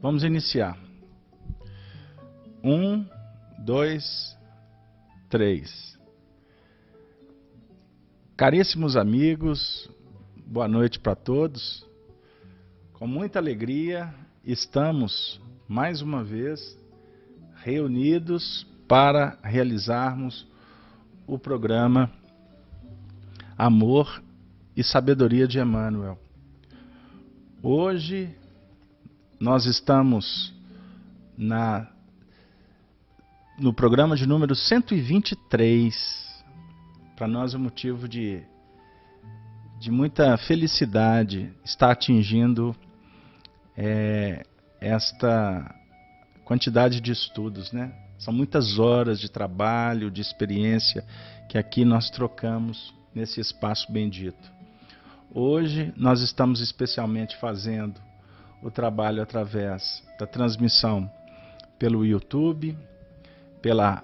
Vamos iniciar. 1, 2, 3. Caríssimos amigos, boa noite para todos. Com muita alegria, estamos mais uma vez reunidos para realizarmos o programa Amor e Sabedoria de Emmanuel. Hoje nós estamos no programa de número 123. Para nós é um motivo de muita felicidade estar atingindo esta quantidade de estudos, né? São muitas horas de trabalho, de experiência que aqui nós trocamos nesse espaço bendito. Hoje nós estamos especialmente fazendo o trabalho através da transmissão pelo YouTube, pela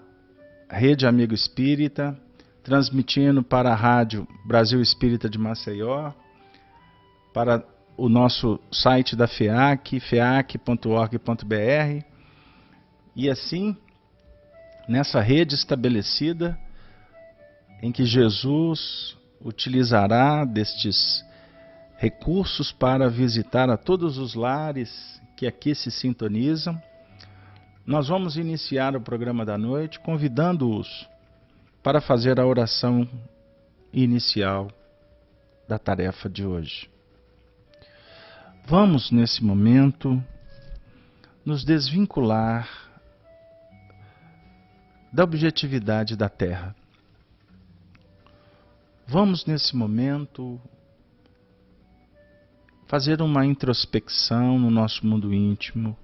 Rede Amigo Espírita, transmitindo para a Rádio Brasil Espírita de Maceió, para o nosso site da FEAC, feac.org.br, e assim, nessa rede estabelecida, em que Jesus utilizará destes recursos para visitar a todos os lares que aqui se sintonizam, nós vamos iniciar o programa da noite convidando-os para fazer a oração inicial da tarefa de hoje. Vamos, nesse momento, nos desvincular da objetividade da Terra. Vamos, nesse momento, fazer uma introspecção no nosso mundo íntimo,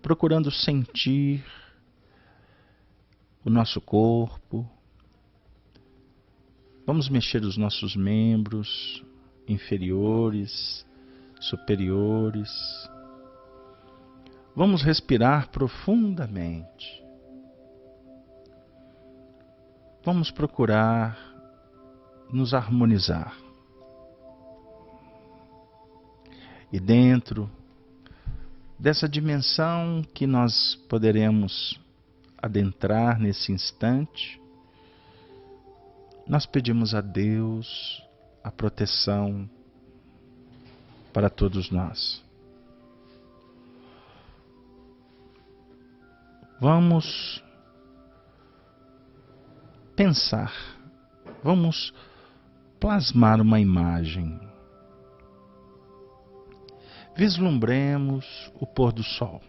procurando sentir o nosso corpo. Vamos mexer os nossos membros inferiores, superiores. Vamos respirar profundamente. Vamos procurar nos harmonizar. E dentro dessa dimensão que nós poderemos adentrar nesse instante, nós pedimos a Deus a proteção para todos nós. Vamos pensar, vamos plasmar uma imagem. Vislumbremos o pôr do sol.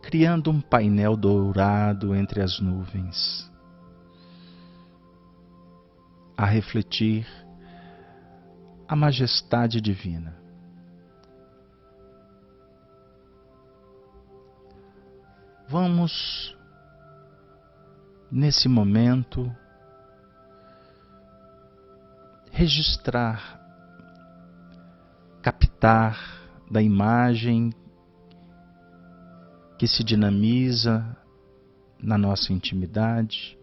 Criando um painel dourado entre as nuvens, a refletir a majestade divina. Vamos, nesse momento, registrar, captar da imagem que se dinamiza na nossa intimidade,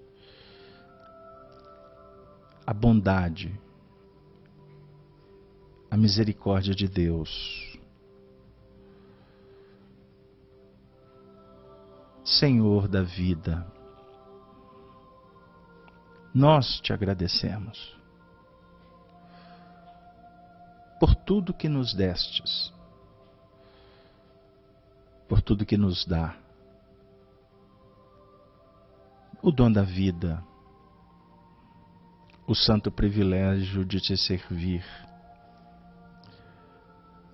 a bondade, a misericórdia de Deus. Senhor da vida, nós te agradecemos por tudo que nos destes, por tudo que nos dá, o dom da vida, o santo privilégio de te servir.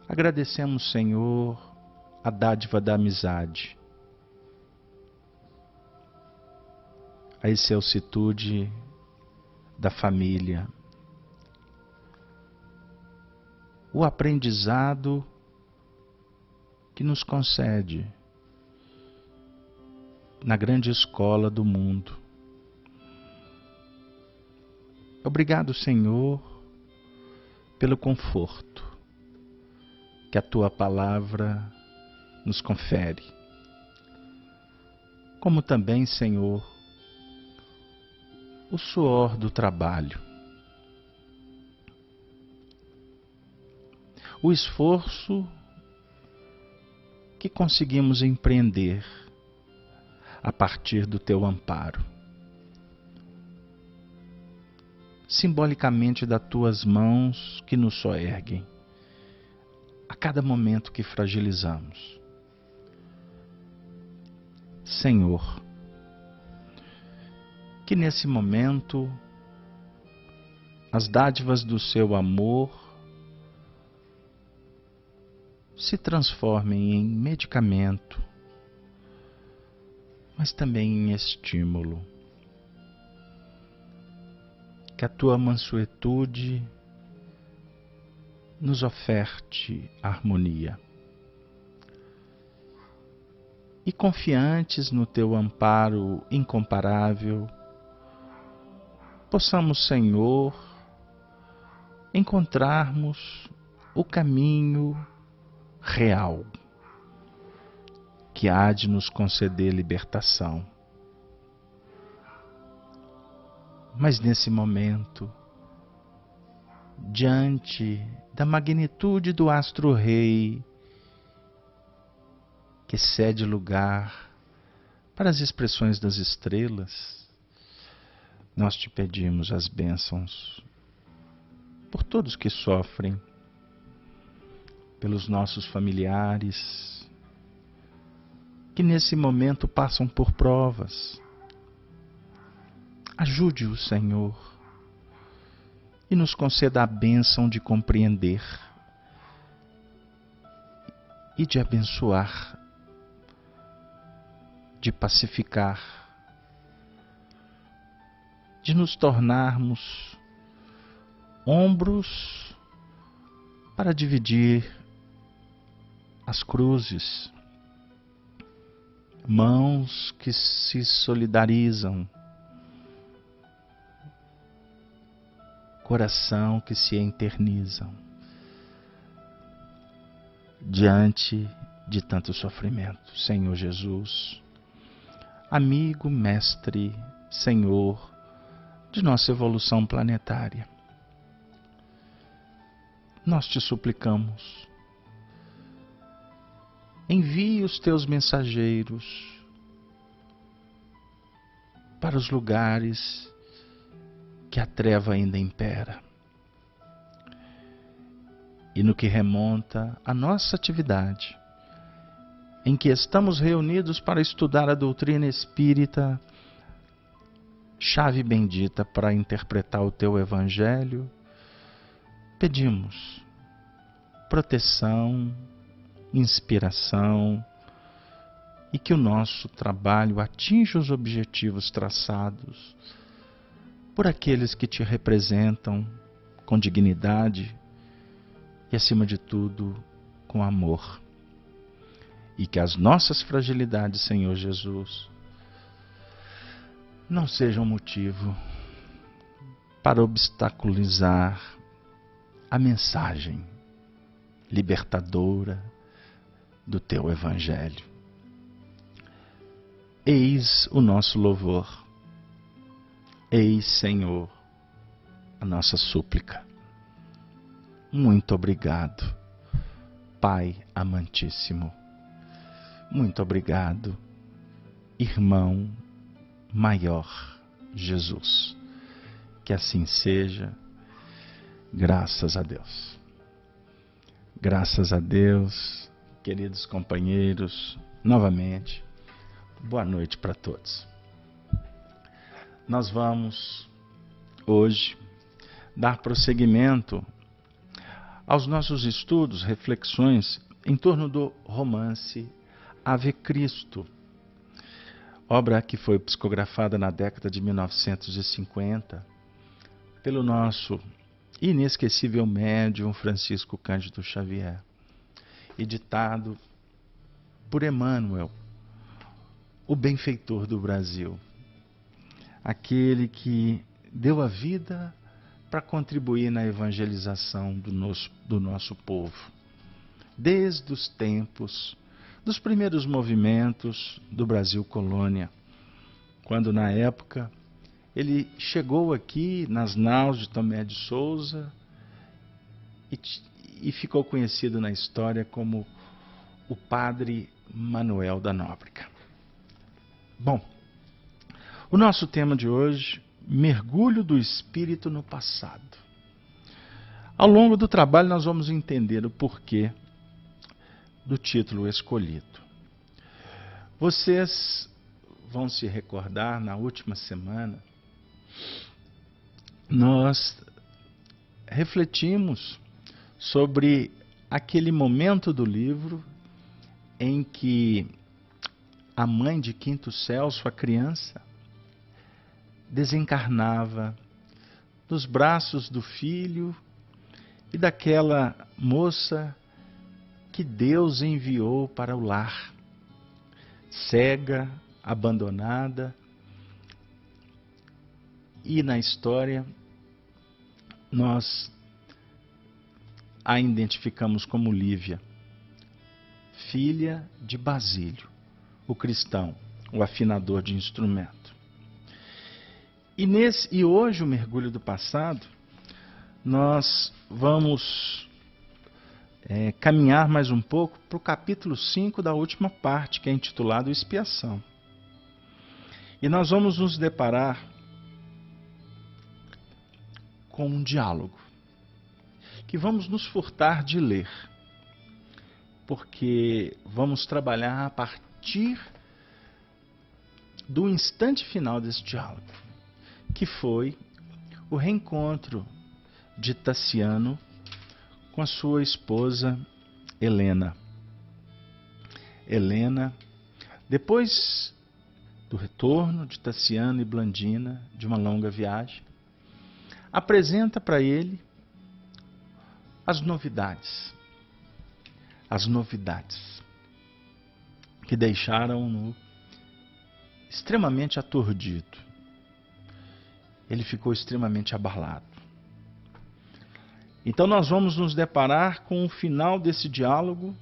Agradecemos, Senhor, a dádiva da amizade, a excelsitude da família, o aprendizado que nos concede na grande escola do mundo. Obrigado, Senhor, pelo conforto que a Tua palavra nos confere. Como também, Senhor, o suor do trabalho, o esforço que conseguimos empreender a partir do teu amparo. Simbolicamente das tuas mãos que nos soerguem a cada momento que fragilizamos. Senhor, que nesse momento as dádivas do seu amor se transformem em medicamento, mas também em estímulo. Que a tua mansuetude nos oferte harmonia. E confiantes no teu amparo incomparável, possamos, Senhor, encontrarmos o caminho real que há de nos conceder libertação. Mas nesse momento, diante da magnitude do astro-rei, que cede lugar para as expressões das estrelas, nós te pedimos as bênçãos por todos que sofrem, pelos nossos familiares, que nesse momento passam por provas. Ajude-o, Senhor, e nos conceda a bênção de compreender e de abençoar, de pacificar, de nos tornarmos ombros para dividir as cruzes, mãos que se solidarizam, coração que se eternizam diante de tanto sofrimento. Senhor Jesus, amigo, mestre, Senhor de nossa evolução planetária, nós te suplicamos, envie os teus mensageiros para os lugares que a treva ainda impera. E no que remonta à nossa atividade, em que estamos reunidos para estudar a doutrina espírita, chave bendita para interpretar o teu evangelho, pedimos proteção, inspiração e que o nosso trabalho atinja os objetivos traçados por aqueles que te representam com dignidade e, acima de tudo, com amor. E que as nossas fragilidades, Senhor Jesus, não sejam motivo para obstaculizar a mensagem libertadora do teu Evangelho. Eis o nosso louvor. Eis, Senhor, a nossa súplica. Muito obrigado, Pai amantíssimo. Muito obrigado, irmão maior Jesus. Que assim seja, graças a Deus. Graças a Deus, queridos companheiros, novamente, boa noite para todos. Nós vamos hoje dar prosseguimento aos nossos estudos, reflexões em torno do romance Ave Cristo, obra que foi psicografada na década de 1950 pelo nosso inesquecível médium Francisco Cândido Xavier, editado por Emmanuel, o benfeitor do Brasil, aquele que deu a vida para contribuir na evangelização do nosso povo, desde os tempos dos primeiros movimentos do Brasil colônia, quando na época ele chegou aqui nas naus de Tomé de Souza e ficou conhecido na história como o Padre Manuel da Nóbrega. Bom, o nosso tema de hoje, mergulho do espírito no passado. Ao longo do trabalho nós vamos entender o porquê do título escolhido. Vocês vão se recordar, na última semana, nós refletimos sobre aquele momento do livro em que a mãe de Quinto Celso, a criança, desencarnava nos braços do filho e daquela moça que Deus enviou para o lar, cega, abandonada. E na história nós a identificamos como Lívia, filha de Basílio, o cristão, o afinador de instrumento. E hoje, o mergulho do passado, nós vamos caminhar mais um pouco para o capítulo 5 da última parte, que é intitulado Expiação. E nós vamos nos deparar com um diálogo, que vamos nos furtar de ler, porque vamos trabalhar a partir do instante final desse diálogo, que foi o reencontro de Tassiano com a sua esposa Helena. Helena, depois do retorno de Tassiano e Blandina de uma longa viagem, apresenta para ele as novidades que deixaram-no extremamente aturdido. Ele ficou extremamente abalado. Então nós vamos nos deparar com o final desse diálogo,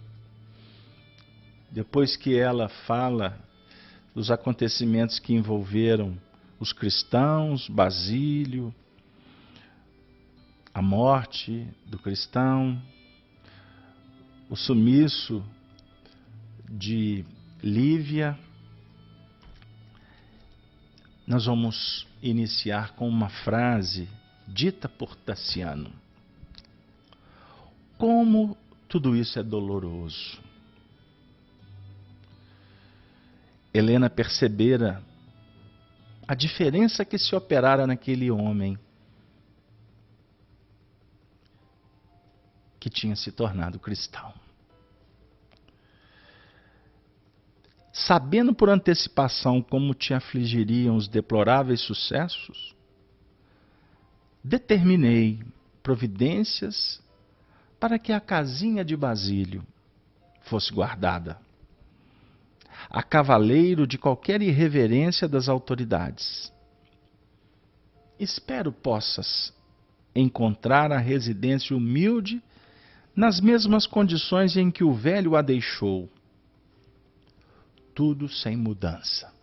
depois que ela fala dos acontecimentos que envolveram os cristãos, Basílio, a morte do cristão, o sumiço de Lívia. Nós vamos iniciar com uma frase dita por Tassiano. Como tudo isso é doloroso. Helena percebera a diferença que se operara naquele homem que tinha se tornado cristão. Sabendo por antecipação como te afligiriam os deploráveis sucessos, determinei providências para que a casinha de Basílio fosse guardada, a cavaleiro de qualquer irreverência das autoridades. Espero possas encontrar a residência humilde nas mesmas condições em que o velho a deixou, tudo sem mudança.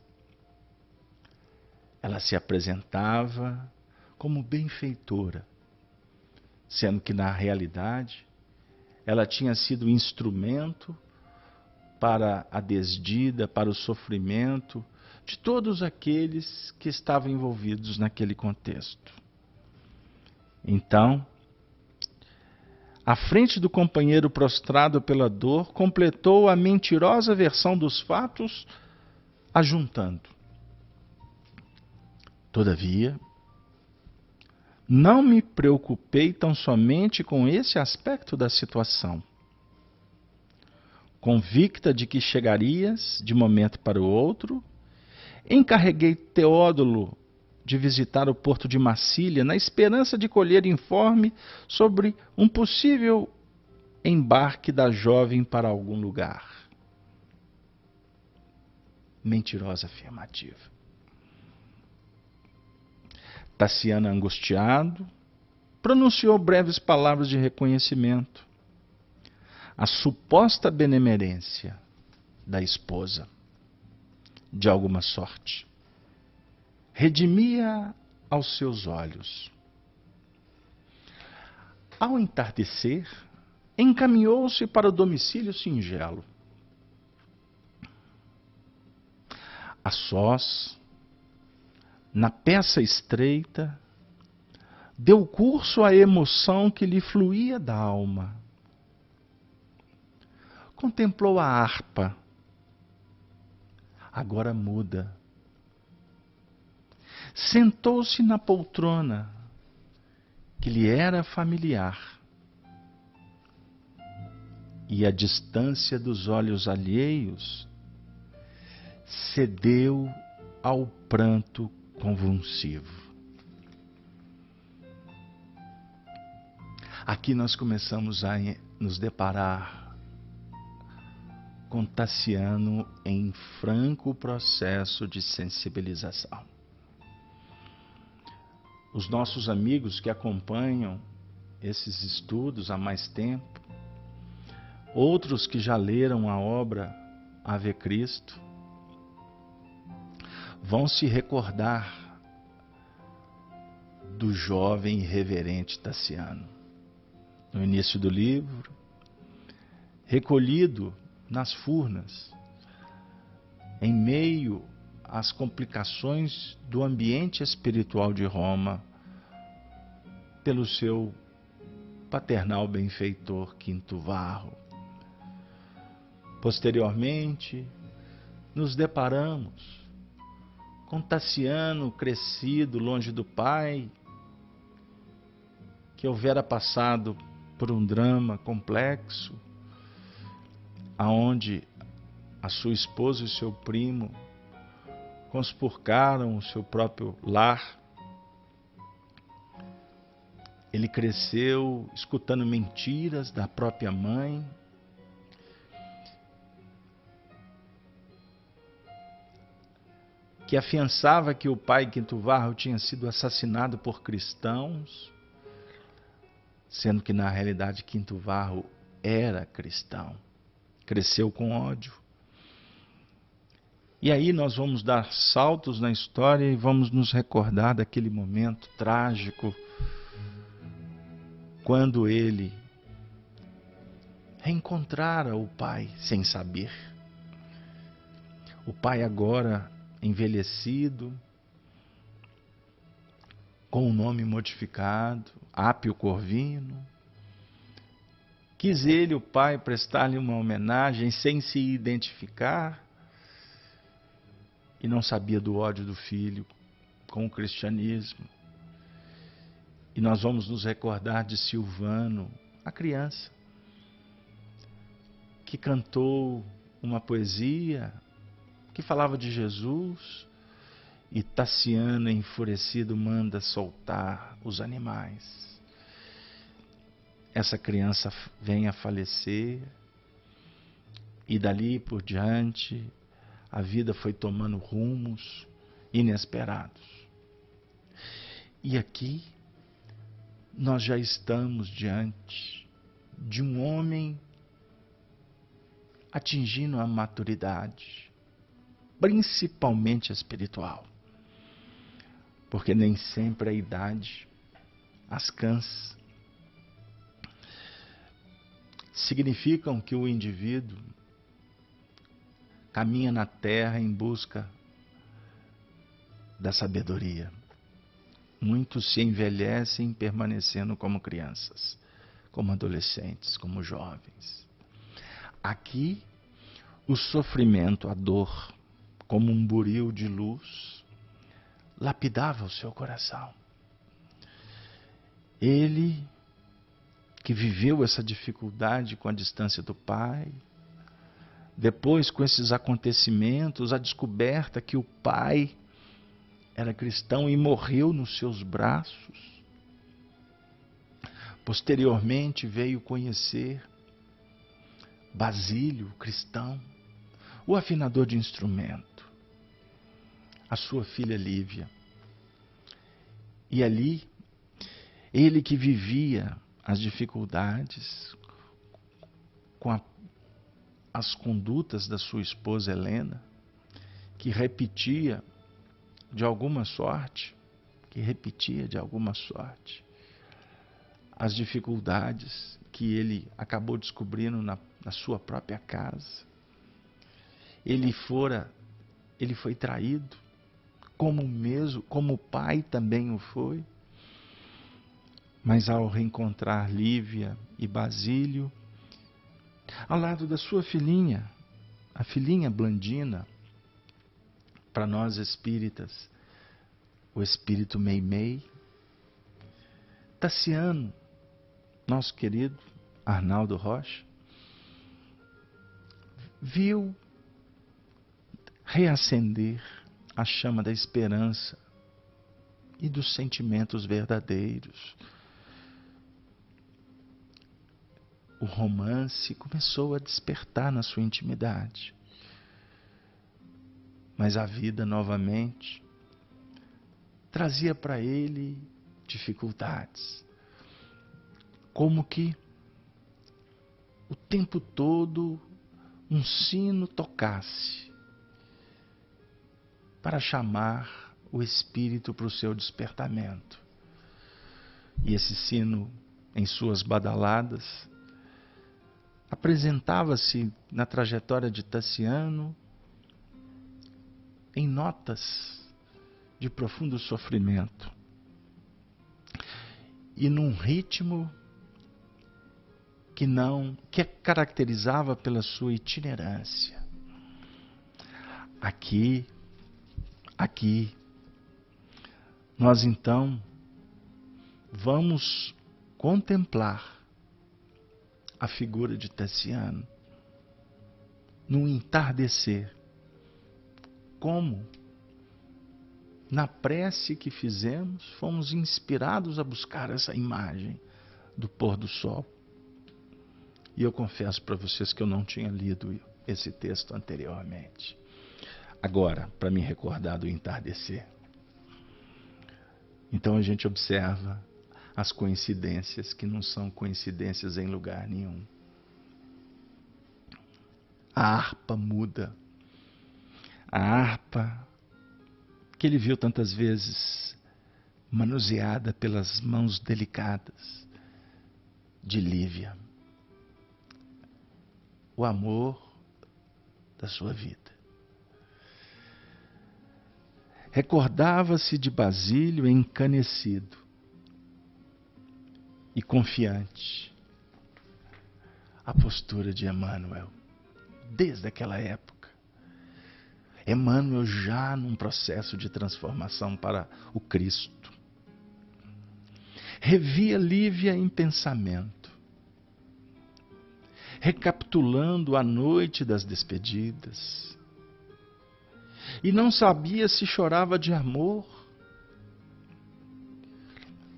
Ela se apresentava como benfeitora, sendo que na realidade ela tinha sido instrumento para a desdita, para o sofrimento de todos aqueles que estavam envolvidos naquele contexto. Então, à frente do companheiro prostrado pela dor, completou a mentirosa versão dos fatos, ajuntando. Todavia, não me preocupei tão somente com esse aspecto da situação. Convicta de que chegarias de momento para o outro, encarreguei Teódulo de visitar o porto de Massília na esperança de colher informe sobre um possível embarque da jovem para algum lugar. Mentirosa afirmativa. Tassiano, angustiado, pronunciou breves palavras de reconhecimento. A suposta benemerência da esposa, de alguma sorte, redimia aos seus olhos. Ao entardecer, encaminhou-se para o domicílio singelo. A sós, na peça estreita, deu curso à emoção que lhe fluía da alma. Contemplou a harpa, agora muda. Sentou-se na poltrona, que lhe era familiar. E a distância dos olhos alheios cedeu ao pranto convulsivo. Aqui nós começamos a nos deparar com Tassiano em franco processo de sensibilização. Os nossos amigos que acompanham esses estudos há mais tempo, outros que já leram a obra Ave Cristo, vão se recordar do jovem e reverente Tassiano. No início do livro, recolhido nas furnas, em meio às complicações do ambiente espiritual de Roma, pelo seu paternal benfeitor Quinto Varro. Posteriormente, nos deparamos com Tassiano crescido longe do pai, que houvera passado por um drama complexo, aonde a sua esposa e seu primo conspurcaram o seu próprio lar. Ele cresceu escutando mentiras da própria mãe, que afiançava que o pai Quinto Varro tinha sido assassinado por cristãos, sendo que na realidade Quinto Varro era cristão. Cresceu com ódio. E aí nós vamos dar saltos na história e vamos nos recordar daquele momento trágico, quando ele reencontrara o pai sem saber. O pai agora envelhecido, com o nome modificado, Apio Corvino. Quis ele, o pai, prestar-lhe uma homenagem sem se identificar e não sabia do ódio do filho com o cristianismo. E nós vamos nos recordar de Silvano, a criança, que cantou uma poesia que falava de Jesus, e Tassiano, enfurecido, manda soltar os animais. Essa criança vem a falecer, e dali por diante a vida foi tomando rumos inesperados. E aqui nós já estamos diante de um homem atingindo a maturidade, principalmente espiritual, porque nem sempre a idade as cansa. Significam que o indivíduo caminha na terra em busca da sabedoria. Muitos se envelhecem permanecendo como crianças, como adolescentes, como jovens. Aqui, o sofrimento, a dor, como um buril de luz, lapidava o seu coração. Ele, que viveu essa dificuldade com a distância do pai, depois com esses acontecimentos, a descoberta que o pai era cristão e morreu nos seus braços. Posteriormente veio conhecer Basílio, cristão, o afinador de instrumento, a sua filha Lívia. E ali, ele que vivia as dificuldades com as condutas da sua esposa Helena, que repetia de alguma sorte, as dificuldades que que ele acabou descobrindo na sua própria casa. Ele foi traído, como o pai também o foi. Mas ao reencontrar Lívia e Basílio, ao lado da sua filhinha, a filhinha Blandina, para nós espíritas, o espírito Meimei, Tassiano, nosso querido Arnaldo Rocha, viu reacender a chama da esperança e dos sentimentos verdadeiros. O romance começou a despertar na sua intimidade. Mas a vida novamente trazia para ele dificuldades. Como que o tempo todo um sino tocasse para chamar o espírito para o seu despertamento. E esse sino, em suas badaladas, apresentava-se na trajetória de Tassiano em notas de profundo sofrimento e num ritmo que caracterizava pela sua itinerância. Aqui, nós então vamos contemplar a figura de Tassiano no entardecer, como na prece que fizemos fomos inspirados a buscar essa imagem do pôr do sol. E eu confesso para vocês que eu não tinha lido esse texto anteriormente. Agora, para me recordar do entardecer. Então a gente observa as coincidências que não são coincidências em lugar nenhum. A harpa muda. A harpa que ele viu tantas vezes manuseada pelas mãos delicadas de Lívia. O amor da sua vida. Recordava-se de Basílio encanecido e confiante. A postura de Emmanuel, desde aquela época. Emmanuel já num processo de transformação para o Cristo. Revia Lívia em pensamento, recapitulando a noite das despedidas. E não sabia se chorava de amor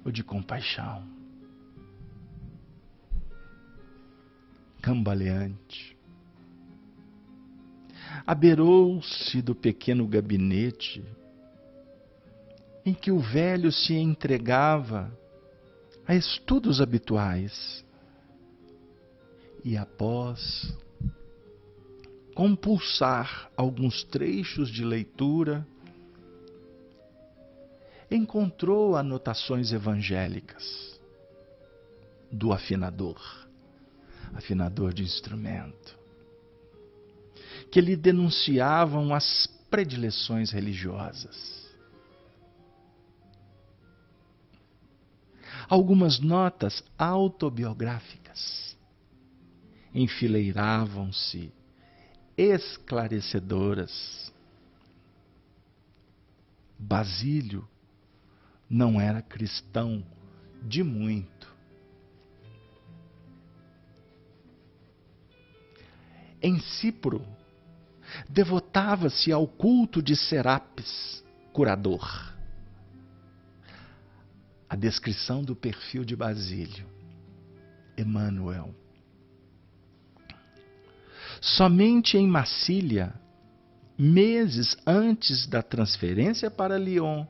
ou de compaixão. Cambaleante. Abeirou-se do pequeno gabinete em que o velho se entregava a estudos habituais e, após compulsar alguns trechos de leitura, encontrou anotações evangélicas do afinador de instrumento, que lhe denunciavam as predileções religiosas. Algumas notas autobiográficas enfileiravam-se esclarecedoras. Basílio não era cristão de muito. Encípro devotava-se ao culto de Serapis, curador. A descrição do perfil de Basílio, Emmanuel. Somente em Massília, meses antes da transferência para Lyon,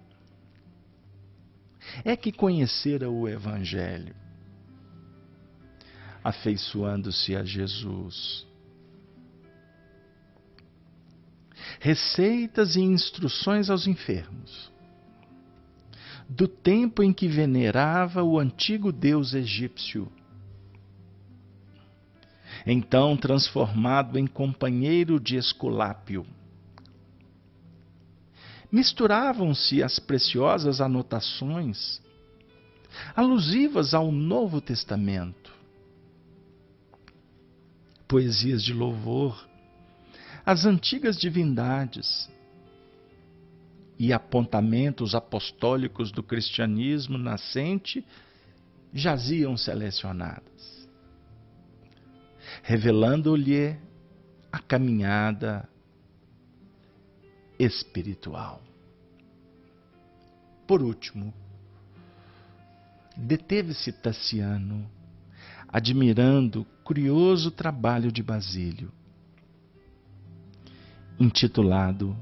é que conhecera o Evangelho, afeiçoando-se a Jesus. Receitas e instruções aos enfermos, do tempo em que venerava o antigo deus egípcio, então transformado em companheiro de Esculápio. Misturavam-se as preciosas anotações alusivas ao Novo Testamento, poesias de louvor, as antigas divindades e apontamentos apostólicos do cristianismo nascente jaziam selecionadas, revelando-lhe a caminhada espiritual. Por último, deteve-se Tassiano, admirando o curioso trabalho de Basílio, intitulado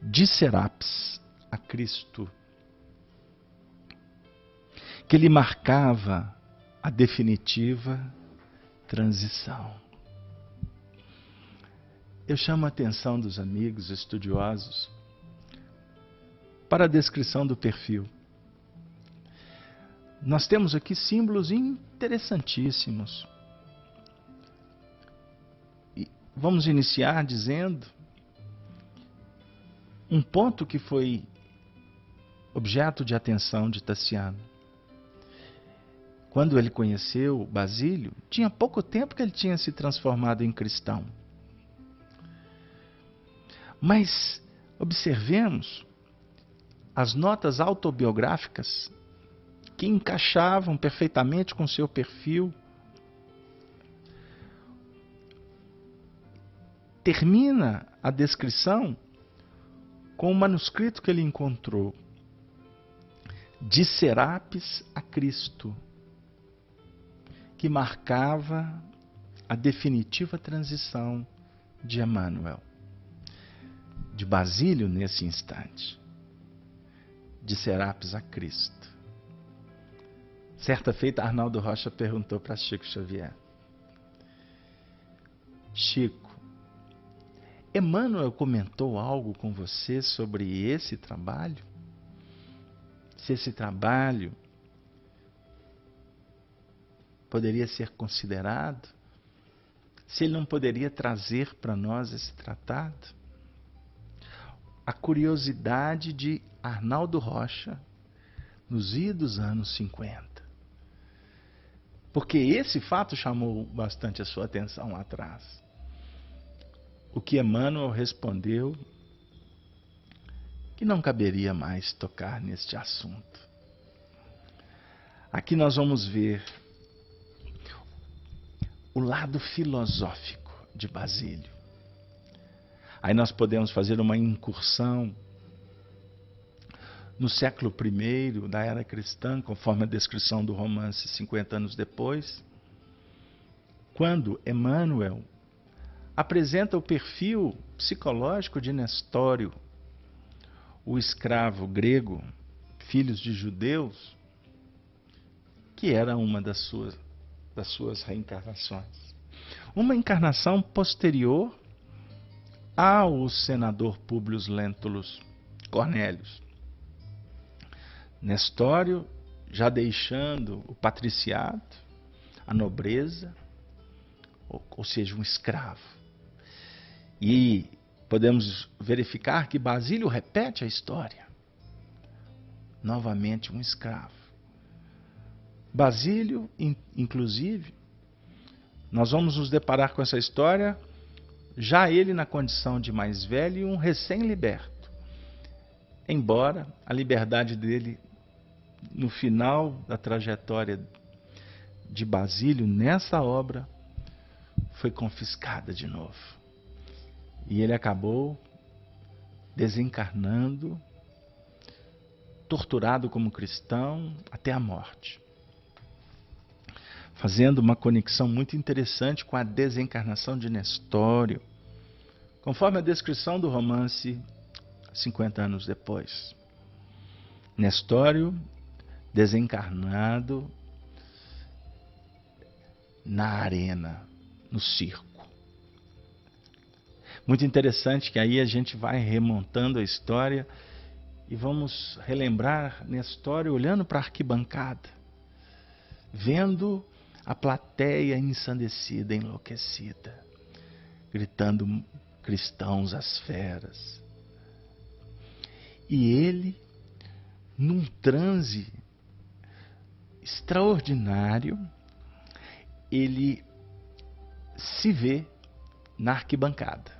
De Serapis a Cristo, que lhe marcava a definitiva transição. Eu chamo a atenção dos amigos estudiosos para a descrição do perfil. Nós temos aqui símbolos interessantíssimos. E vamos iniciar dizendo um ponto que foi objeto de atenção de Tassiano. Quando ele conheceu Basílio, tinha pouco tempo que ele tinha se transformado em cristão. Mas observemos as notas autobiográficas que encaixavam perfeitamente com seu perfil. Termina a descrição com o manuscrito que ele encontrou, De Serapis a Cristo, que marcava a definitiva transição de Emmanuel, de Basílio nesse instante, de Serapis a Cristo. Certa feita, Arnaldo Rocha perguntou para Chico Xavier: Chico, Emmanuel comentou algo com você sobre esse trabalho? Se esse trabalho poderia ser considerado? Se ele não poderia trazer para nós esse tratado? A curiosidade de Arnaldo Rocha nos idos anos 50. Porque esse fato chamou bastante a sua atenção lá atrás. O que Emmanuel respondeu que não caberia mais tocar neste assunto. Aqui nós vamos ver o lado filosófico de Basílio. Aí nós podemos fazer uma incursão no século I da era cristã, conforme a descrição do romance 50 anos depois, quando Emmanuel apresenta o perfil psicológico de Nestório, o escravo grego, filhos de judeus, que era uma das suas reencarnações. Uma encarnação posterior ao senador Públio Lentulus Cornélios. Nestório já deixando o patriciado, a nobreza, ou seja, um escravo. E podemos verificar que Basílio repete a história. Novamente um escravo. Basílio, inclusive, nós vamos nos deparar com essa história, já ele na condição de mais velho e um recém-liberto. Embora a liberdade dele, no final da trajetória de Basílio, nessa obra, foi confiscada de novo. E ele acabou desencarnando, torturado como cristão até a morte. Fazendo uma conexão muito interessante com a desencarnação de Nestório, conforme a descrição do romance 50 anos depois. Nestório desencarnado na arena, no circo. Muito interessante que aí a gente vai remontando a história e vamos relembrar Nestório olhando para a arquibancada, vendo a plateia ensandecida, enlouquecida, gritando cristãos às feras. E ele, num transe extraordinário, ele se vê na arquibancada.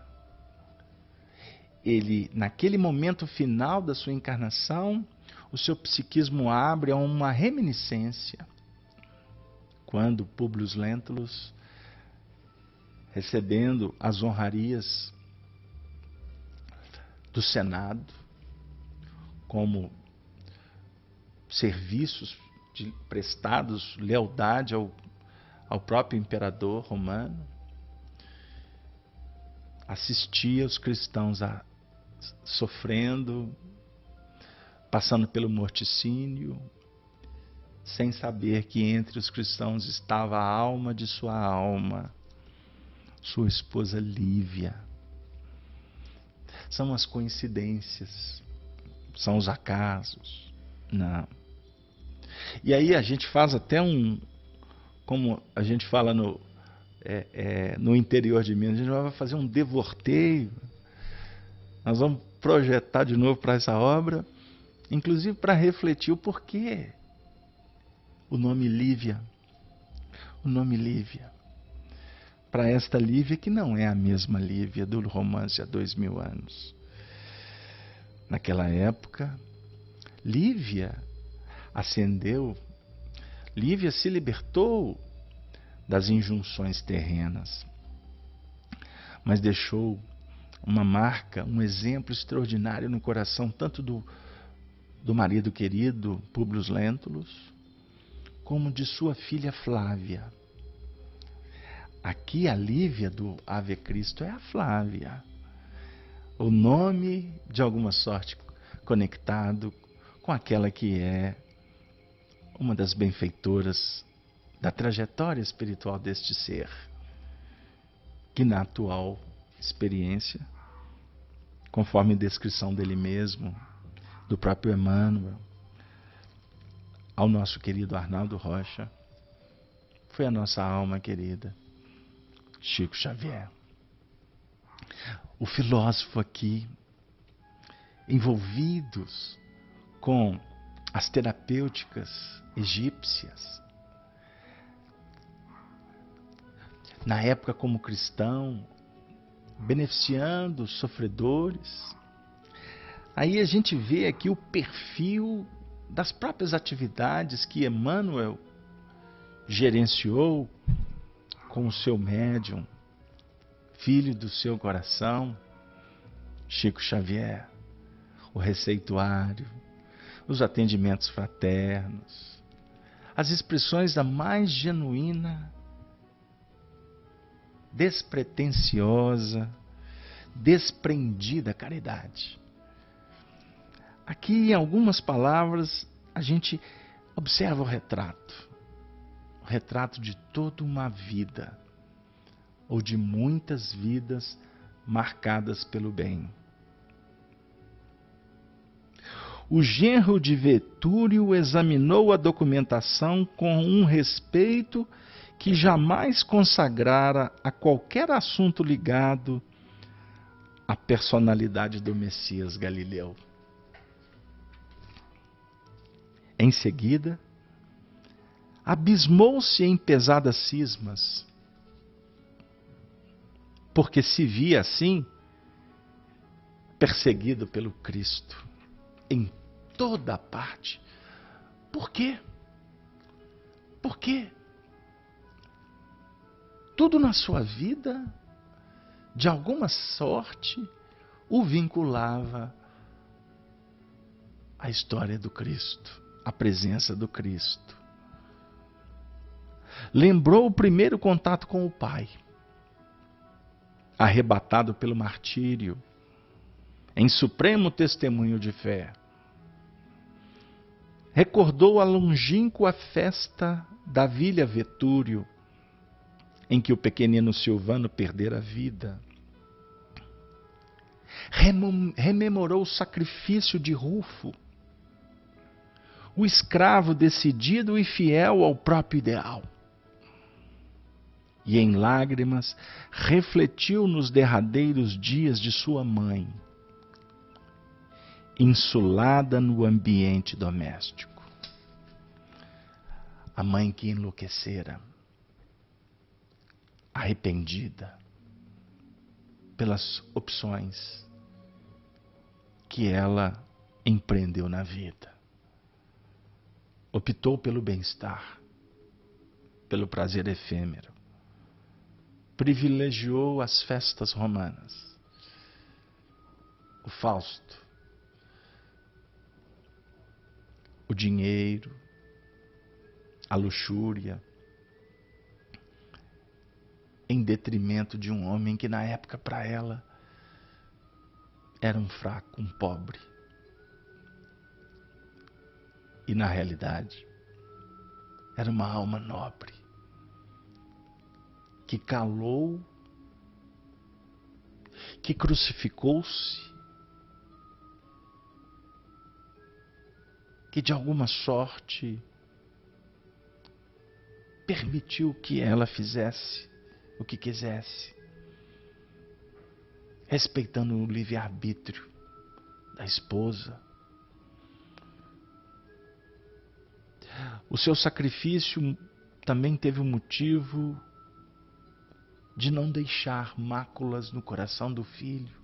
Ele, naquele momento final da sua encarnação, o seu psiquismo abre a uma reminiscência, quando Públio Lentulus, recebendo as honrarias do Senado, como serviços prestados, lealdade ao próprio imperador romano, assistia os cristãos sofrendo, passando pelo morticínio, sem saber que entre os cristãos estava a alma de sua alma, sua esposa Lívia. São as coincidências, são os acasos. Não. E aí a gente faz até como a gente fala no interior de Minas, a gente vai fazer um devorteio. Nós vamos projetar de novo para essa obra, inclusive para refletir o porquê. O nome Lívia. O nome Lívia. Para esta Lívia que não é a mesma Lívia do romance há 2000 anos. Naquela época, Lívia ascendeu, Lívia se libertou das injunções terrenas, mas deixou uma marca, um exemplo extraordinário no coração tanto do marido querido, Públio Lentulus, como de sua filha Flávia. Aqui a Lívia do Ave Cristo é a Flávia, o nome de alguma sorte conectado com aquela que é uma das benfeitoras da trajetória espiritual deste ser, que na atual experiência, conforme descrição dele mesmo, do próprio Emmanuel, ao nosso querido Arnaldo Rocha, foi a nossa alma querida, Chico Xavier. O filósofo aqui, envolvidos com as terapêuticas egípcias, na época como cristão, beneficiando os sofredores. Aí a gente vê aqui o perfil das próprias atividades que Emmanuel gerenciou com o seu médium, filho do seu coração, Chico Xavier, o receituário, os atendimentos fraternos, as expressões da mais genuína, despretensiosa, desprendida caridade. Aqui, em algumas palavras, a gente observa o retrato de toda uma vida, ou de muitas vidas marcadas pelo bem. O genro de Vetúrio examinou a documentação com um respeito que jamais consagrara a qualquer assunto ligado à personalidade do Messias Galileu. Em seguida, abismou-se em pesadas cismas, porque se via assim perseguido pelo Cristo em toda parte. Por quê? Por quê? Tudo na sua vida, de alguma sorte, o vinculava à história do Cristo, à presença do Cristo. Lembrou o primeiro contato com o Pai, arrebatado pelo martírio, em supremo testemunho de fé. Recordou a longínqua festa da Vila Vetúrio, em que o pequenino Silvano perdera a vida. Rememorou o sacrifício de Rufo, o escravo decidido e fiel ao próprio ideal. e em lágrimas refletiu nos derradeiros dias de sua mãe, insulada no ambiente doméstico. A mãe que enlouquecera, arrependida pelas opções que ela empreendeu na vida. Optou pelo bem-estar, pelo prazer efêmero. Privilegiou as festas romanas, o Fausto, o dinheiro, a luxúria, em detrimento de um homem que na época para ela era um fraco, um pobre. E na realidade era uma alma nobre, que calou, que crucificou-se, que de alguma sorte permitiu que ela fizesse o que quisesse, respeitando o livre-arbítrio da esposa. O seu sacrifício também teve o motivo de não deixar máculas no coração do filho,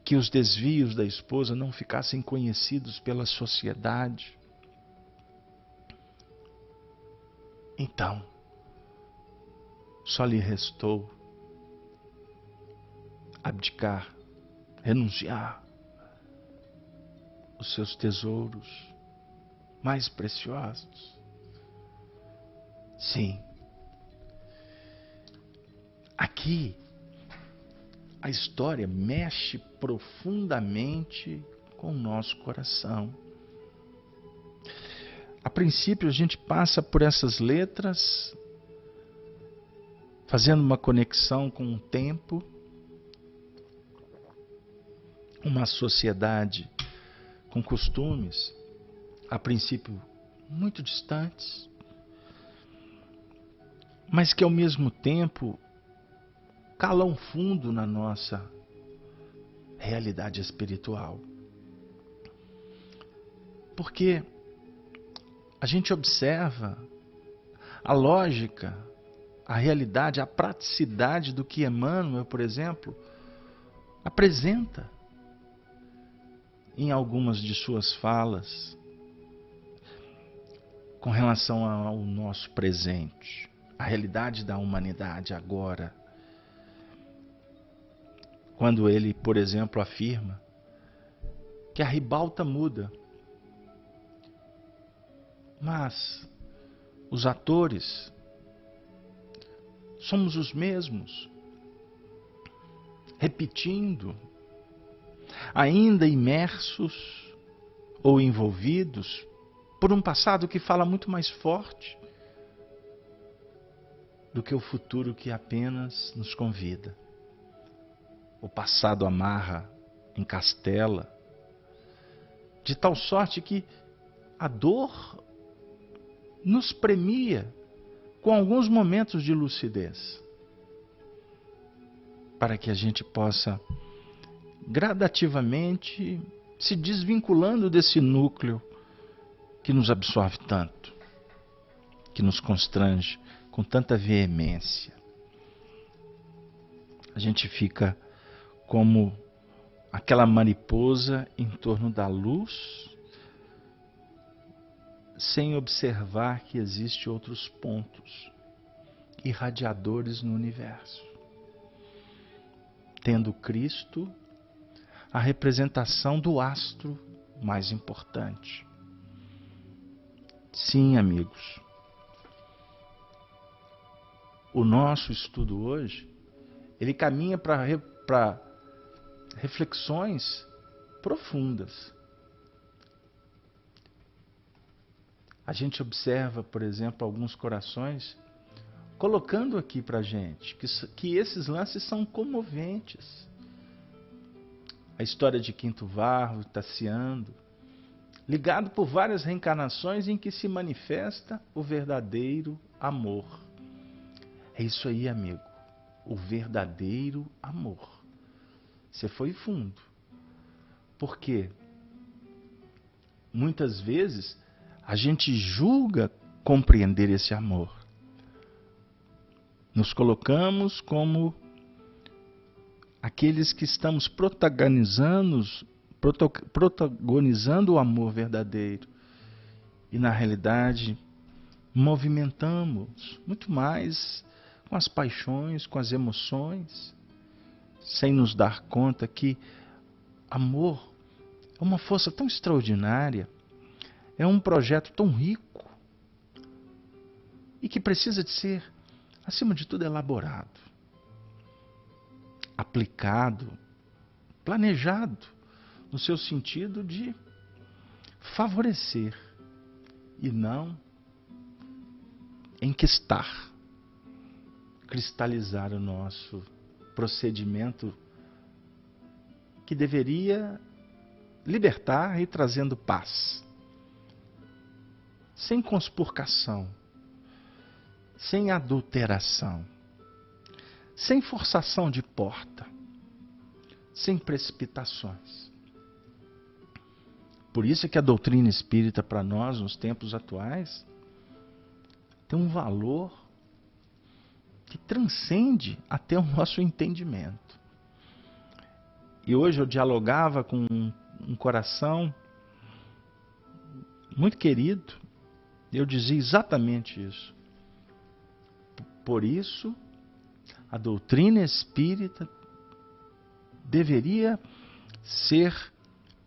que os desvios da esposa não ficassem conhecidos pela sociedade. Então, só lhe restou abdicar, renunciar os seus tesouros mais preciosos. Sim, aqui a história mexe profundamente com o nosso coração. A princípio a gente passa por essas letras, fazendo uma conexão com o tempo, uma sociedade com costumes, a princípio muito distantes, mas que ao mesmo tempo calam fundo na nossa realidade espiritual. Porque a gente observa a lógica, a realidade, a praticidade do que Emmanuel, por exemplo, apresenta em algumas de suas falas com relação ao nosso presente, a realidade da humanidade agora. Quando ele, por exemplo, afirma que a ribalta muda, mas os atores somos os mesmos, repetindo, ainda imersos ou envolvidos por um passado que fala muito mais forte do que o futuro que apenas nos convida. O passado amarra, encastela, de tal sorte que a dor nos premia com alguns momentos de lucidez, para que a gente possa gradativamente se desvinculando desse núcleo que nos absorve tanto, que nos constrange com tanta veemência. A gente fica como aquela mariposa em torno da luz, sem observar que existem outros pontos irradiadores no universo, tendo Cristo a representação do astro mais importante. Sim, amigos, o nosso estudo hoje, ele caminha para reflexões profundas. A gente observa, por exemplo, alguns corações colocando aqui para a gente que esses lances são comoventes. A história de Quinto Varro, Tassiano, ligado por várias reencarnações em que se manifesta o verdadeiro amor. É isso aí, amigo. O verdadeiro amor. Você foi fundo. Por quê? Muitas vezes a gente julga compreender esse amor. Nos colocamos como aqueles que estamos protagonizando o amor verdadeiro. E na realidade, movimentamos muito mais com as paixões, com as emoções, sem nos dar conta que amor é uma força tão extraordinária, é um projeto tão rico e que precisa de ser, acima de tudo, elaborado, aplicado, planejado, no seu sentido de favorecer e não enquistar, cristalizar o nosso procedimento que deveria libertar e trazendo paz, sem conspurcação, sem adulteração, sem forçação de porta, sem precipitações. Por isso é que a doutrina espírita para nós, nos tempos atuais, tem um valor que transcende até o nosso entendimento. E hoje eu dialogava com um coração muito querido, e eu dizia exatamente isso. Por isso, a doutrina espírita deveria ser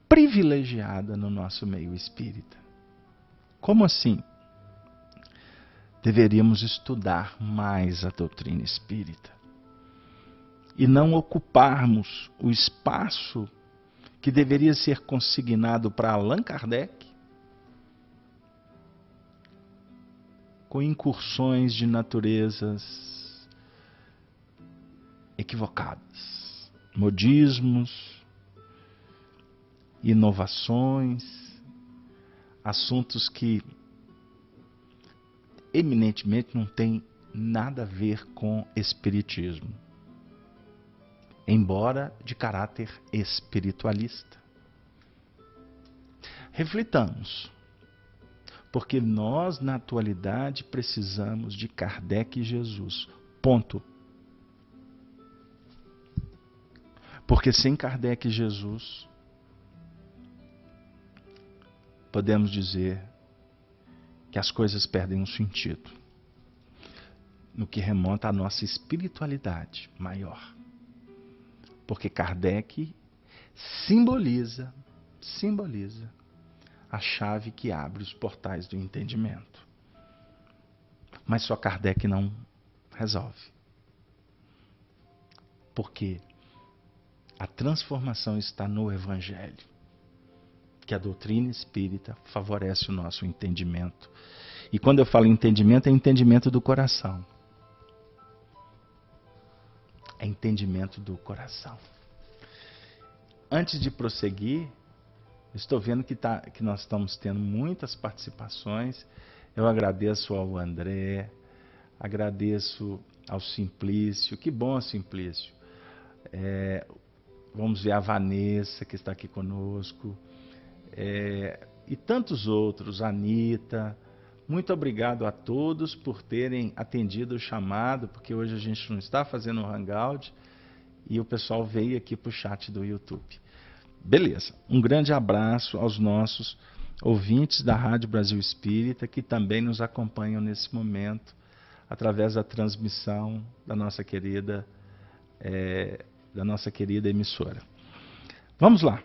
privilegiada no nosso meio espírita. Como assim? Deveríamos estudar mais a doutrina espírita e não ocuparmos o espaço que deveria ser consignado para Allan Kardec com incursões de naturezas equivocadas, modismos, inovações, assuntos que eminentemente não têm nada a ver com espiritismo, embora de caráter espiritualista. Reflitamos, porque nós na atualidade precisamos de Kardec e Jesus, ponto. Porque sem Kardec e Jesus, podemos dizer que as coisas perdem um sentido, no que remonta à nossa espiritualidade maior. Porque Kardec simboliza a chave que abre os portais do entendimento. Mas só Kardec não resolve. Porque a transformação está no Evangelho, que a doutrina espírita favorece o nosso entendimento. E quando eu falo entendimento, é entendimento do coração. É entendimento do coração. Antes de prosseguir, estou vendo que nós estamos tendo muitas participações. Eu agradeço ao André, agradeço ao Simplício. Que bom, Simplício. Vamos ver a Vanessa, que está aqui conosco. E tantos outros, a Anitta. Muito obrigado a todos por terem atendido o chamado, porque hoje a gente não está fazendo o Hangout e o pessoal veio aqui para o chat do YouTube. Beleza, um grande abraço aos nossos ouvintes da Rádio Brasil Espírita, que também nos acompanham nesse momento, através da transmissão da nossa querida emissora. Vamos lá.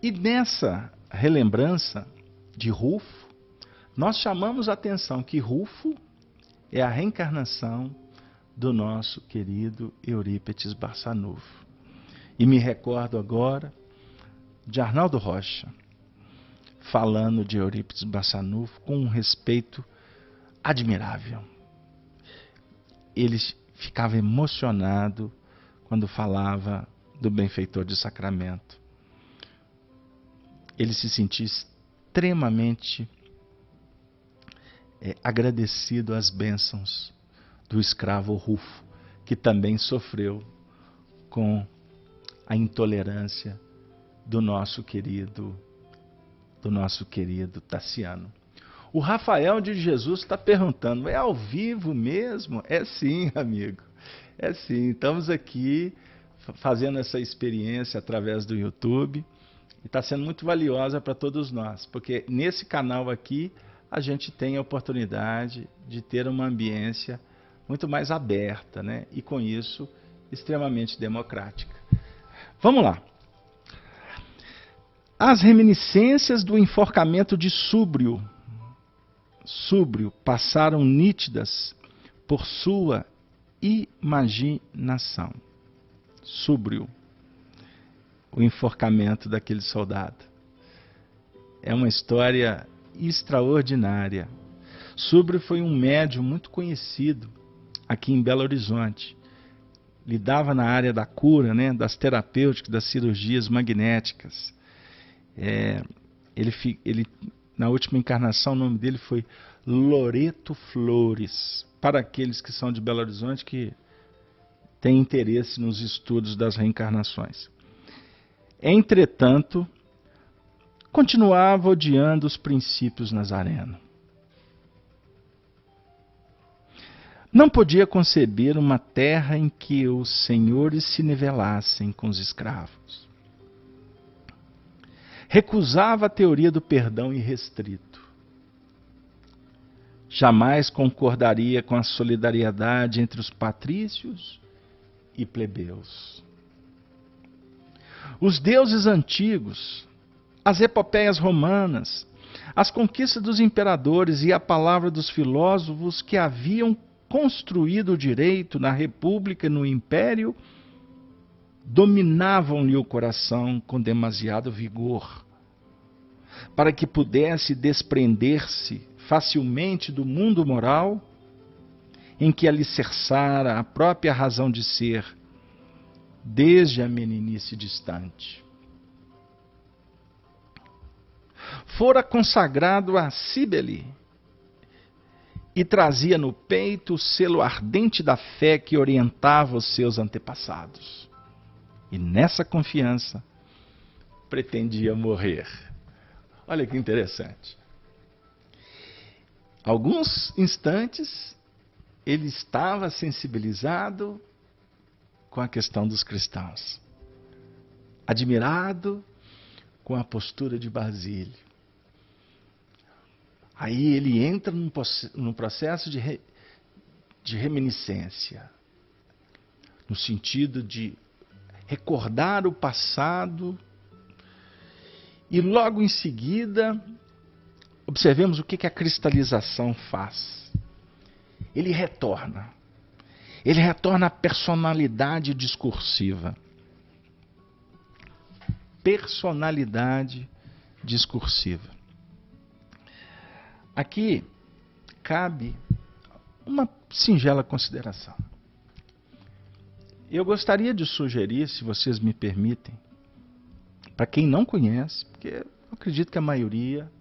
E nessa relembrança de Rufo, nós chamamos a atenção que Rufo é a reencarnação do nosso querido Eurípides Barçanufo. E me recordo agora de Arnaldo Rocha, falando de Eurípides Barçanufo com um respeito admirável. Ele ficava emocionado quando falava do benfeitor de Sacramento. ele se sentia extremamente agradecido às bênçãos do escravo Rufo, que também sofreu com a intolerância do nosso querido Tassiano. O Rafael de Jesus está perguntando, é ao vivo mesmo? É sim, amigo. É sim. Estamos aqui fazendo essa experiência através do YouTube e está sendo muito valiosa para todos nós, porque nesse canal aqui a gente tem a oportunidade de ter uma ambiência muito mais aberta, né? E com isso extremamente democrática. Vamos lá. As reminiscências do enforcamento de Súbrio passaram nítidas por sua imaginação. Súbrio, o enforcamento daquele soldado. É uma história extraordinária. Súbrio foi um médium muito conhecido aqui em Belo Horizonte. Lidava na área da cura, né, das terapêuticas, das cirurgias magnéticas. Ele, na última encarnação, o nome dele foi Loreto Flores. Para aqueles que são de Belo Horizonte, que têm interesse nos estudos das reencarnações. Entretanto, continuava odiando os princípios nazarenos. Não podia conceber uma terra em que os senhores se nivelassem com os escravos. Recusava a teoria do perdão irrestrito. Jamais concordaria com a solidariedade entre os patrícios e plebeus. Os deuses antigos, as epopeias romanas, as conquistas dos imperadores e a palavra dos filósofos que haviam construído o direito na república e no império, dominavam-lhe o coração com demasiado vigor, para que pudesse desprender-se facilmente do mundo moral em que alicerçara a própria razão de ser desde a meninice distante. Fora consagrado a Cíbele e trazia no peito o selo ardente da fé que orientava os seus antepassados. E nessa confiança pretendia morrer. Olha que interessante. Alguns instantes ele estava sensibilizado com a questão dos cristãos, admirado com a postura de Basílio. Aí ele entra num processo de reminiscência, no sentido de recordar o passado e logo em seguida observemos o que a cristalização faz. Ele retorna à personalidade discursiva. Personalidade discursiva. Aqui cabe uma singela consideração. Eu gostaria de sugerir, se vocês me permitem, para quem não conhece, porque eu acredito que a maioria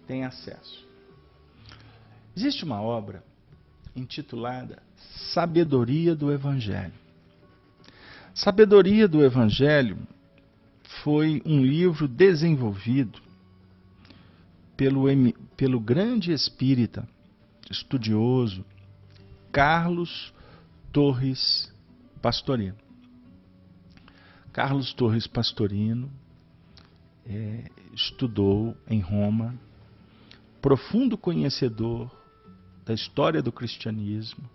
tem acesso. Existe uma obra intitulada Sabedoria do Evangelho. Sabedoria do Evangelho foi um livro desenvolvido pelo grande espírita, estudioso, Carlos Torres Pastorino. Carlos Torres Pastorino estudou em Roma, profundo conhecedor da história do cristianismo.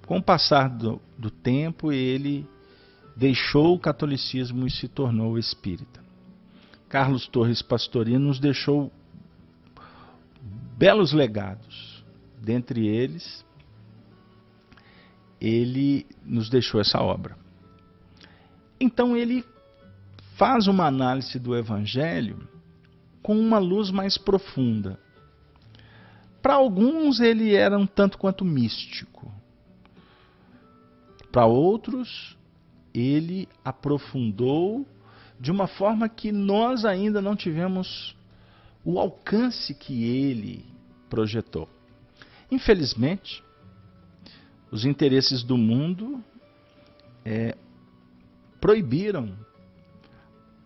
Com o passar do tempo, ele deixou o catolicismo e se tornou espírita. Carlos Torres Pastorino nos deixou belos legados. Dentre eles, ele nos deixou essa obra. Então ele faz uma análise do Evangelho com uma luz mais profunda. Para alguns ele era um tanto quanto místico. Para outros, ele aprofundou de uma forma que nós ainda não tivemos o alcance que ele projetou. Infelizmente, os interesses do mundo proibiram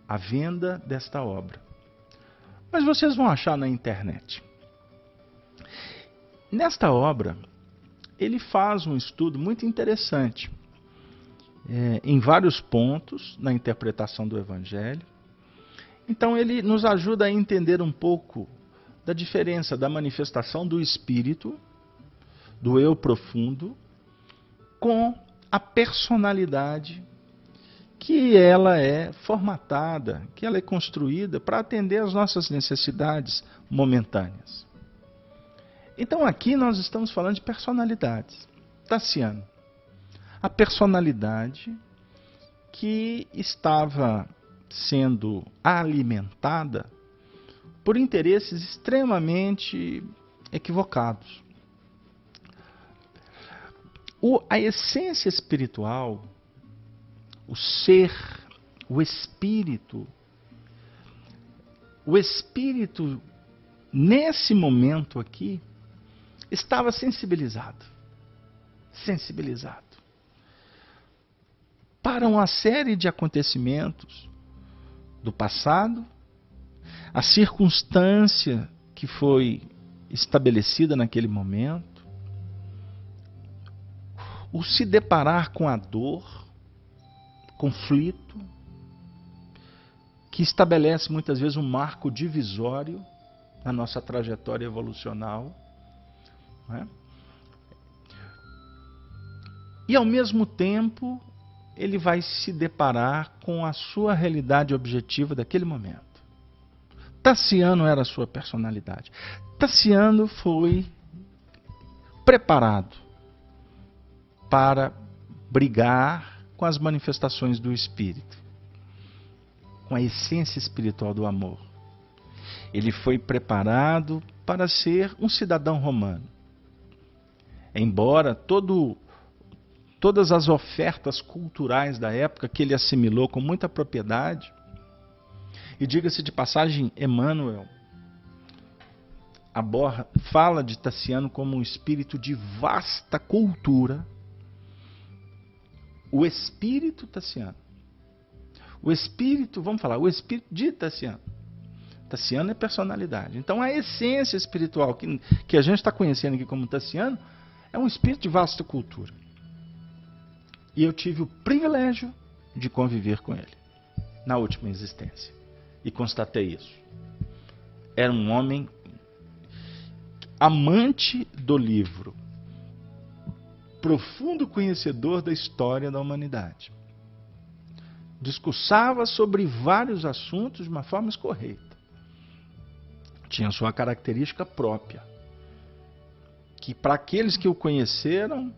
a venda desta obra. Mas vocês vão achar na internet. Nesta obra, ele faz um estudo muito interessante em vários pontos na interpretação do Evangelho. Então ele nos ajuda a entender um pouco da diferença da manifestação do Espírito, do eu profundo, com a personalidade que ela é formatada, que ela é construída para atender às nossas necessidades momentâneas. Então aqui nós estamos falando de personalidades. Tassiano, a personalidade que estava sendo alimentada por interesses extremamente equivocados. A essência espiritual, o ser, o espírito, nesse momento aqui, estava sensibilizado para uma série de acontecimentos do passado, a circunstância que foi estabelecida naquele momento, o se deparar com a dor, conflito, que estabelece muitas vezes um marco divisório na nossa trajetória evolucional, não é? E ao mesmo tempo ele vai se deparar com a sua realidade objetiva daquele momento. Tassiano era a sua personalidade. Tassiano foi preparado para brigar com as manifestações do Espírito, com a essência espiritual do amor. Ele foi preparado para ser um cidadão romano. Embora todas as ofertas culturais da época que ele assimilou com muita propriedade, e diga-se de passagem, Emmanuel fala de Tassiano como um espírito de vasta cultura. O espírito Tassiano. O espírito, vamos falar, o espírito de Tassiano. Tassiano é personalidade. Então a essência espiritual que a gente está conhecendo aqui como Tassiano é um espírito de vasta cultura. E eu tive o privilégio de conviver com ele na última existência. E constatei isso. Era um homem amante do livro, profundo conhecedor da história da humanidade. Discursava sobre vários assuntos de uma forma escorreita. Tinha sua característica própria, que para aqueles que o conheceram,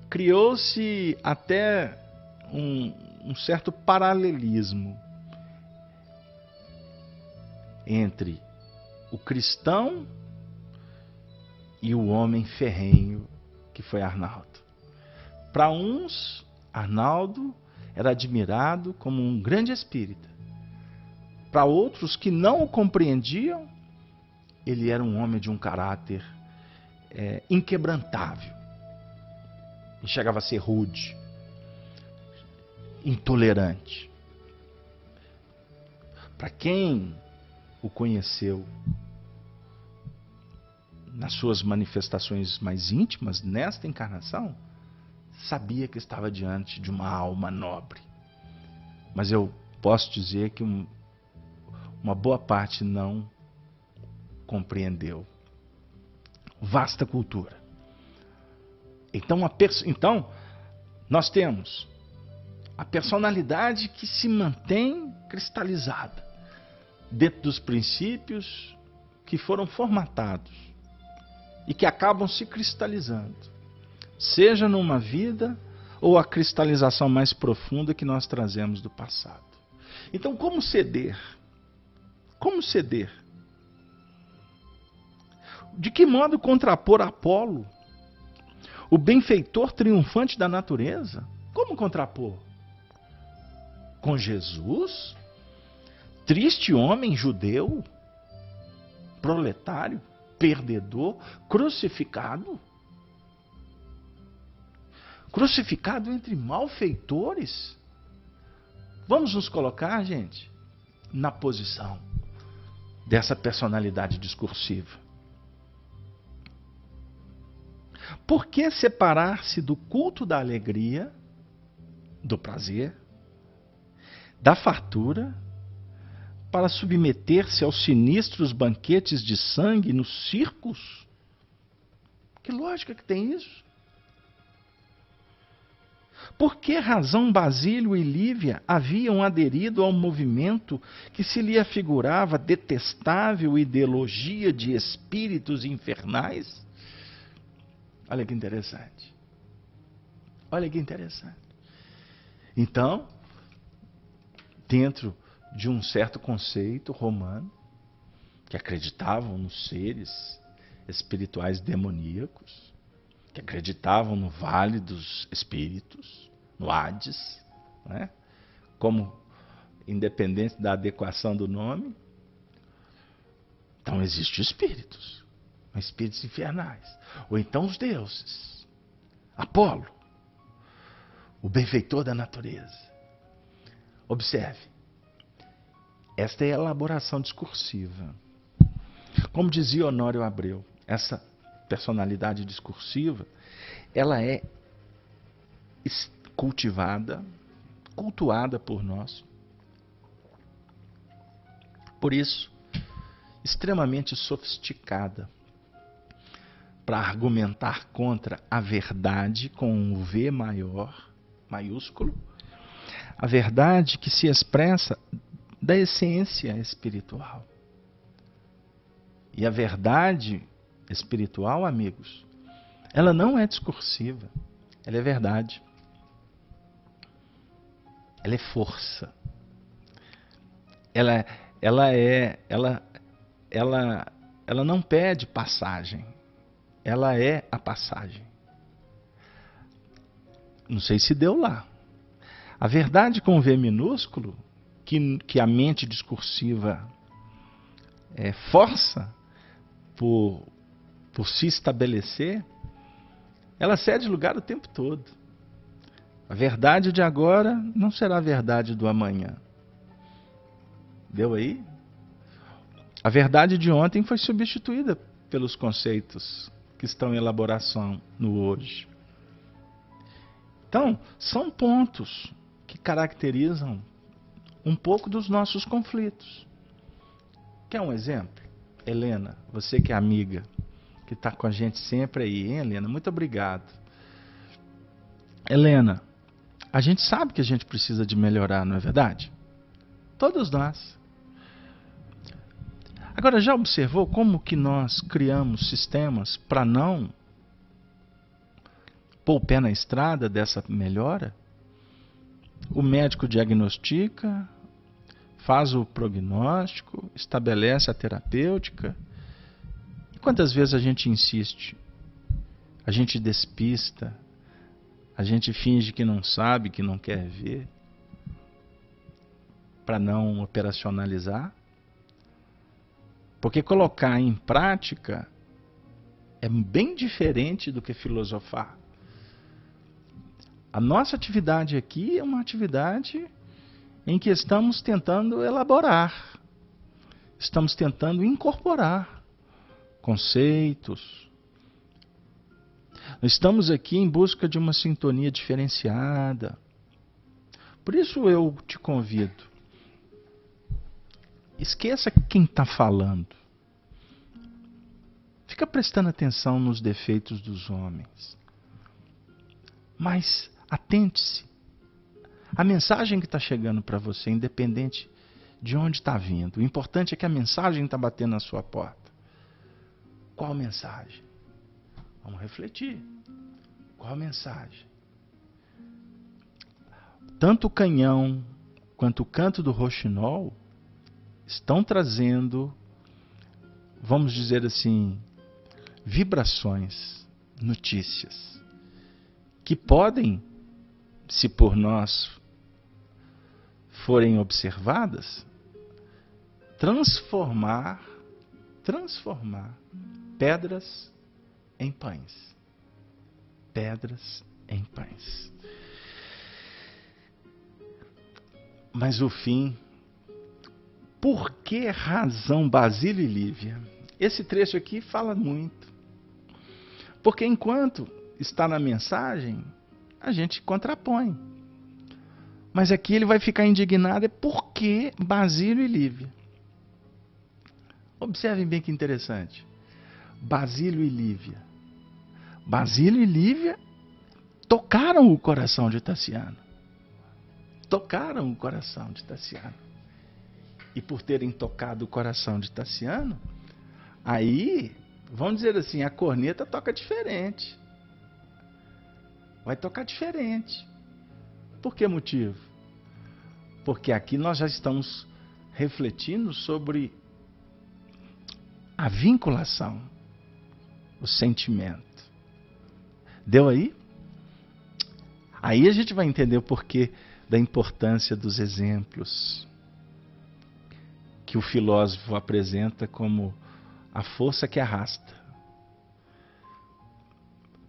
criou-se até um certo paralelismo entre o cristão e o homem ferrenho que foi Arnaldo. Para uns, Arnaldo era admirado como um grande espírita. Para outros que não o compreendiam, ele era um homem de um caráter inquebrantável. E chegava a ser rude, intolerante. Para quem o conheceu nas suas manifestações mais íntimas, nesta encarnação, sabia que estava diante de uma alma nobre. Mas eu posso dizer que uma boa parte não compreendeu. Vasta cultura. Então, nós temos a personalidade que se mantém cristalizada dentro dos princípios que foram formatados e que acabam se cristalizando, seja numa vida ou a cristalização mais profunda que nós trazemos do passado. Então, como ceder? Como ceder? De que modo contrapor Apolo, o benfeitor triunfante da natureza? Como contrapor? com Jesus? Triste homem judeu, proletário, perdedor, crucificado? Crucificado entre malfeitores? Vamos nos colocar, gente, na posição dessa personalidade discursiva. Por que separar-se do culto da alegria, do prazer, da fartura, para submeter-se aos sinistros banquetes de sangue nos circos? Que lógica que tem isso? Por que razão Basílio e Lívia haviam aderido ao movimento que se lhe afigurava detestável ideologia de espíritos infernais? Olha que interessante. Olha que interessante. Então, dentro de um certo conceito romano, que acreditavam nos seres espirituais demoníacos, que acreditavam no vale dos espíritos, no Hades, né? Como independente da adequação do nome. Então existem espíritos, espíritos infernais, ou então os deuses, Apolo, o benfeitor da natureza. Observe, esta é a elaboração discursiva. Como dizia Honório Abreu, essa personalidade discursiva, ela é cultivada, cultuada por nós. Por isso, extremamente sofisticada para argumentar contra a verdade com um V maior, maiúsculo, a verdade que se expressa da essência espiritual. E a verdade espiritual, amigos, ela não é discursiva, ela é verdade. Ela é força. Ela não pede passagem. Ela é a passagem. Não sei se deu lá. A verdade com V minúsculo, que a mente discursiva força por se estabelecer, ela cede lugar o tempo todo. A verdade de agora não será a verdade do amanhã. Deu aí? A verdade de ontem foi substituída pelos conceitos que estão em elaboração no hoje. Então, são pontos que caracterizam um pouco dos nossos conflitos. Quer um exemplo? Helena, você que é amiga, que está com a gente sempre aí, hein, Helena? Muito obrigado. Helena, a gente sabe que a gente precisa de melhorar, não é verdade? Todos nós. Agora, já observou como que nós criamos sistemas para não pôr o pé na estrada dessa melhora? O médico diagnostica, faz o prognóstico, estabelece a terapêutica. E quantas vezes a gente insiste? A gente despista, a gente finge que não sabe, que não quer ver, para não operacionalizar. Porque colocar em prática é bem diferente do que filosofar. A nossa atividade aqui é uma atividade em que estamos tentando elaborar, estamos tentando incorporar conceitos. Nós estamos aqui em busca de uma sintonia diferenciada. Por isso eu te convido, esqueça quem está falando. Fica prestando atenção nos defeitos dos homens. Mas atente-se. A mensagem que está chegando para você, independente de onde está vindo. O importante é que a mensagem está batendo na sua porta. Qual mensagem? Vamos refletir. Qual mensagem? Tanto o canhão quanto o canto do roxinol estão trazendo, vamos dizer assim, vibrações, notícias, que podem, se por nós forem observadas, transformar pedras em pães. Pedras em pães. Mas o fim, por que razão Basílio e Lívia? Esse trecho aqui fala muito. Porque enquanto está na mensagem, a gente contrapõe. Mas aqui ele vai ficar indignado, é por que Basílio e Lívia? Observem bem que interessante. Basílio e Lívia. Basílio e Lívia tocaram o coração de Tassiano. Tocaram o coração de Tassiano. E por terem tocado o coração de Tassiano, aí, vamos dizer assim, a corneta toca diferente. Vai tocar diferente. Por que motivo? Porque aqui nós já estamos refletindo sobre a vinculação, o sentimento. Deu aí? Aí a gente vai entender o porquê da importância dos exemplos que o filósofo apresenta como a força que arrasta.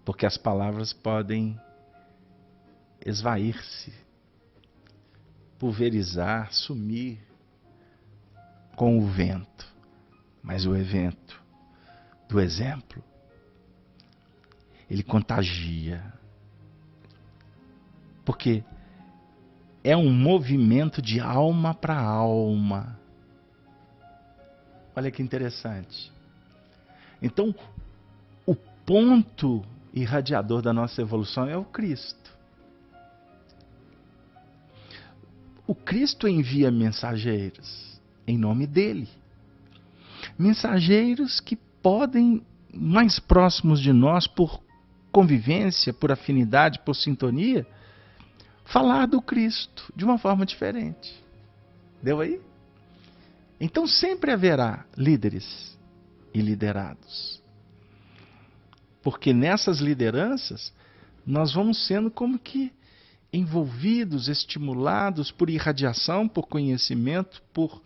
Porque as palavras podem esvair-se, pulverizar, sumir com o vento. Mas o evento do exemplo, ele contagia. Porque é um movimento de alma para alma. Olha que interessante. Então, o ponto irradiador da nossa evolução é o Cristo. O Cristo envia mensageiros em nome dele. Mensageiros que podem, mais próximos de nós, por convivência, por afinidade, por sintonia, falar do Cristo de uma forma diferente. Deu aí? Então sempre haverá líderes e liderados. Porque nessas lideranças nós vamos sendo como que envolvidos, estimulados por irradiação, por conhecimento, por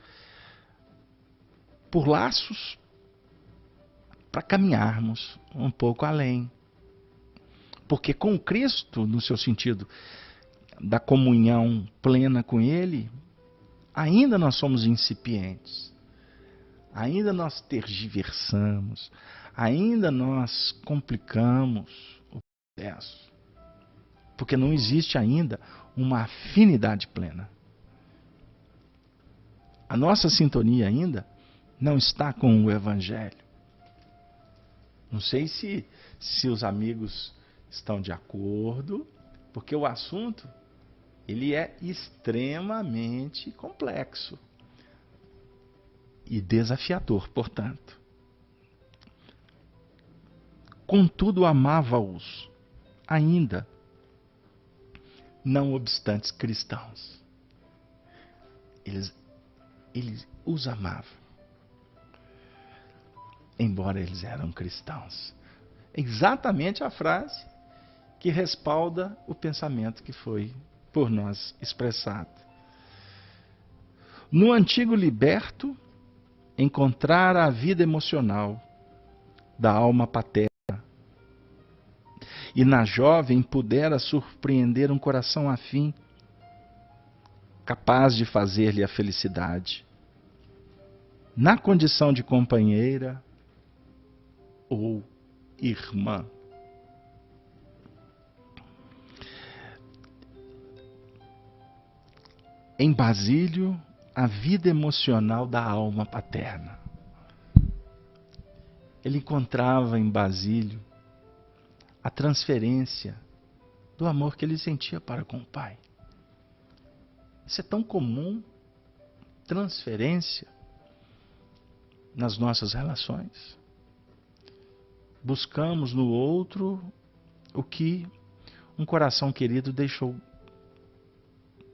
laços, para caminharmos um pouco além. Porque com Cristo, no seu sentido da comunhão plena com Ele, ainda nós somos incipientes, ainda nós tergiversamos, ainda nós complicamos o processo, porque não existe ainda uma afinidade plena. A nossa sintonia ainda não está com o Evangelho. Não sei se os amigos estão de acordo, porque o assunto ele é extremamente complexo e desafiador, portanto. Contudo, amava-os ainda, não obstantes cristãos. Eles os amavam, embora eles eram cristãos. Exatamente a frase que respalda o pensamento que foi por nós expressado. No antigo liberto, encontrar a vida emocional da alma paterna, e na jovem pudera surpreender um coração afim, capaz de fazer-lhe a felicidade, na condição de companheira ou irmã. Em Basílio, a vida emocional da alma paterna. Ele encontrava em Basílio a transferência do amor que ele sentia para com o pai. Isso é tão comum, transferência, nas nossas relações. Buscamos no outro o que um coração querido deixou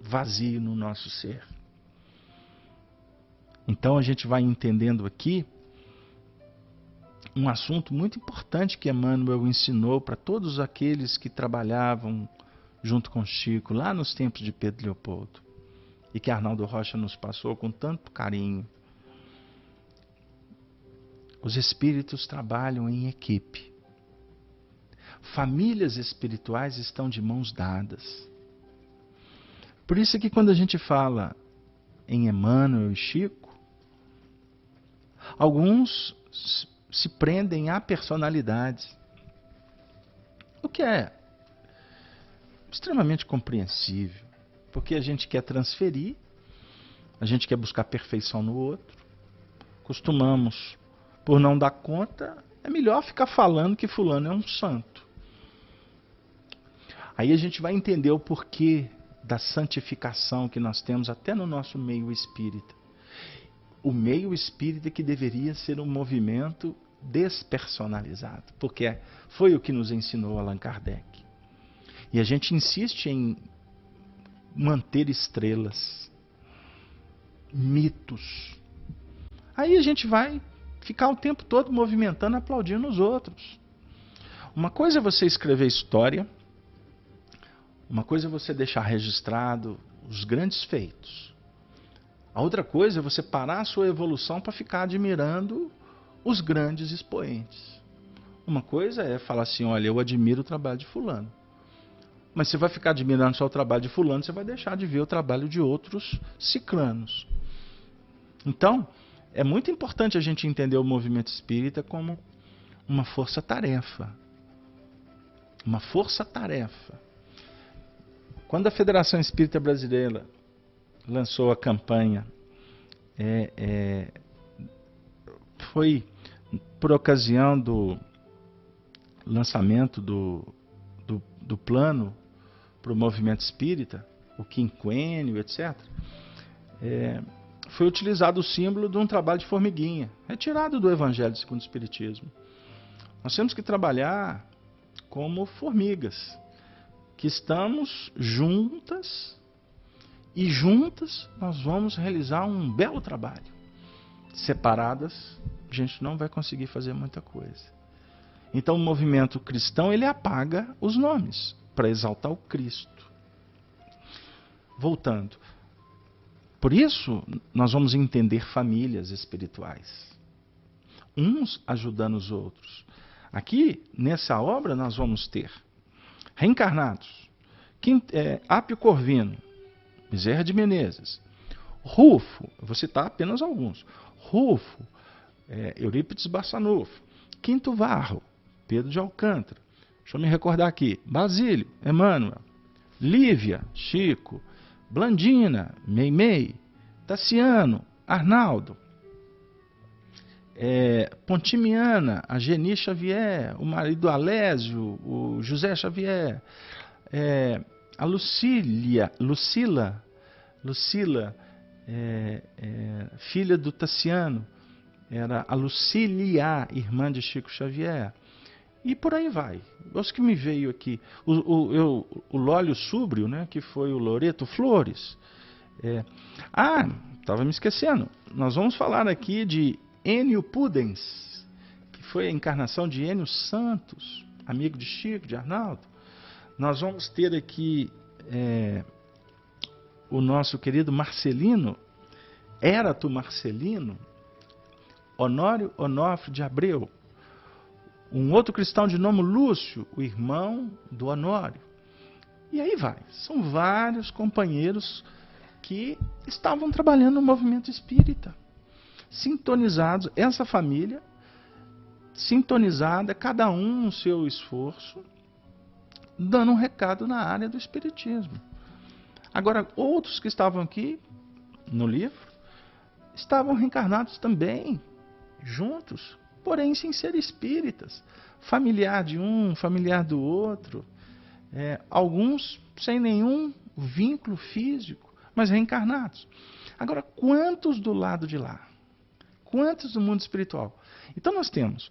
vazio no nosso ser. Então a gente vai entendendo aqui um assunto muito importante que Emmanuel ensinou para todos aqueles que trabalhavam junto com Chico, lá nos tempos de Pedro Leopoldo. e que Arnaldo Rocha nos passou com tanto carinho. Os espíritos trabalham em equipe. Famílias espirituais estão de mãos dadas. Por isso que quando a gente fala em Emmanuel e Chico, alguns se prendem a personalidades, o que é extremamente compreensível, porque a gente quer transferir, a gente quer buscar perfeição no outro, costumamos, por não dar conta, é melhor ficar falando que fulano é um santo. Aí a gente vai entender o porquê da santificação que nós temos até no nosso meio espírita. O meio espírita que deveria ser um movimento despersonalizado, porque foi o que nos ensinou Allan Kardec. E a gente insiste em manter estrelas, mitos. Aí a gente vai ficar o tempo todo movimentando, aplaudindo os outros. Uma coisa é você escrever história, uma coisa é você deixar registrado os grandes feitos. A outra coisa é você parar a sua evolução para ficar admirando os grandes expoentes. Uma coisa é falar assim, olha, eu admiro o trabalho de fulano. Mas você vai ficar admirando só o trabalho de fulano, você vai deixar de ver o trabalho de outros ciclanos. Então, é muito importante a gente entender o movimento espírita como uma força-tarefa. Uma força-tarefa. Quando a Federação Espírita Brasileira lançou a campanha, foi por ocasião do lançamento do plano para o movimento espírita, o quinquênio, etc., foi utilizado o símbolo de um trabalho de formiguinha, retirado do Evangelho segundo o Espiritismo. Nós temos que trabalhar como formigas, que estamos juntas, e juntas nós vamos realizar um belo trabalho. Separadas, a gente não vai conseguir fazer muita coisa. Então o movimento cristão, ele apaga os nomes para exaltar o Cristo. Voltando. Por isso, nós vamos entender famílias espirituais. Uns ajudando os outros. Aqui, nessa obra, nós vamos ter reencarnados. Apio Corvino, Bezerra de Menezes, Rufo, eu vou citar apenas alguns. Rufo, Eurípides Barçanufo, Quinto Varro, Pedro de Alcântara, deixa eu me recordar aqui, Basílio, Emmanuel, Lívia, Chico, Blandina, Meimei, Tassiano, Arnaldo, Pontimiana, a Geni Xavier, o marido Alésio, o José Xavier, a Lucila, filha do Tassiano, era a Lucília, irmã de Chico Xavier. E por aí vai. Os que me veio aqui. O Lólio Súbrio, né, que foi o Loreto Flores. Estava me esquecendo. Nós vamos falar aqui de Enio Pudens, que foi a encarnação de Enio Santos, amigo de Chico, de Arnaldo. Nós vamos ter aqui o nosso querido Marcelino, Érato Marcelino, Honório Onofre de Abreu, um outro cristão de nome Lúcio, o irmão do Honório. E aí vai. São vários companheiros que estavam trabalhando no movimento espírita, sintonizados, essa família sintonizada, cada um no seu esforço, dando um recado na área do espiritismo. Agora, outros que estavam aqui no livro estavam reencarnados também, juntos, porém sem ser espíritas, familiar de um, familiar do outro, alguns sem nenhum vínculo físico, mas reencarnados. Agora, quantos do lado de lá? Quantos do mundo espiritual? Então nós temos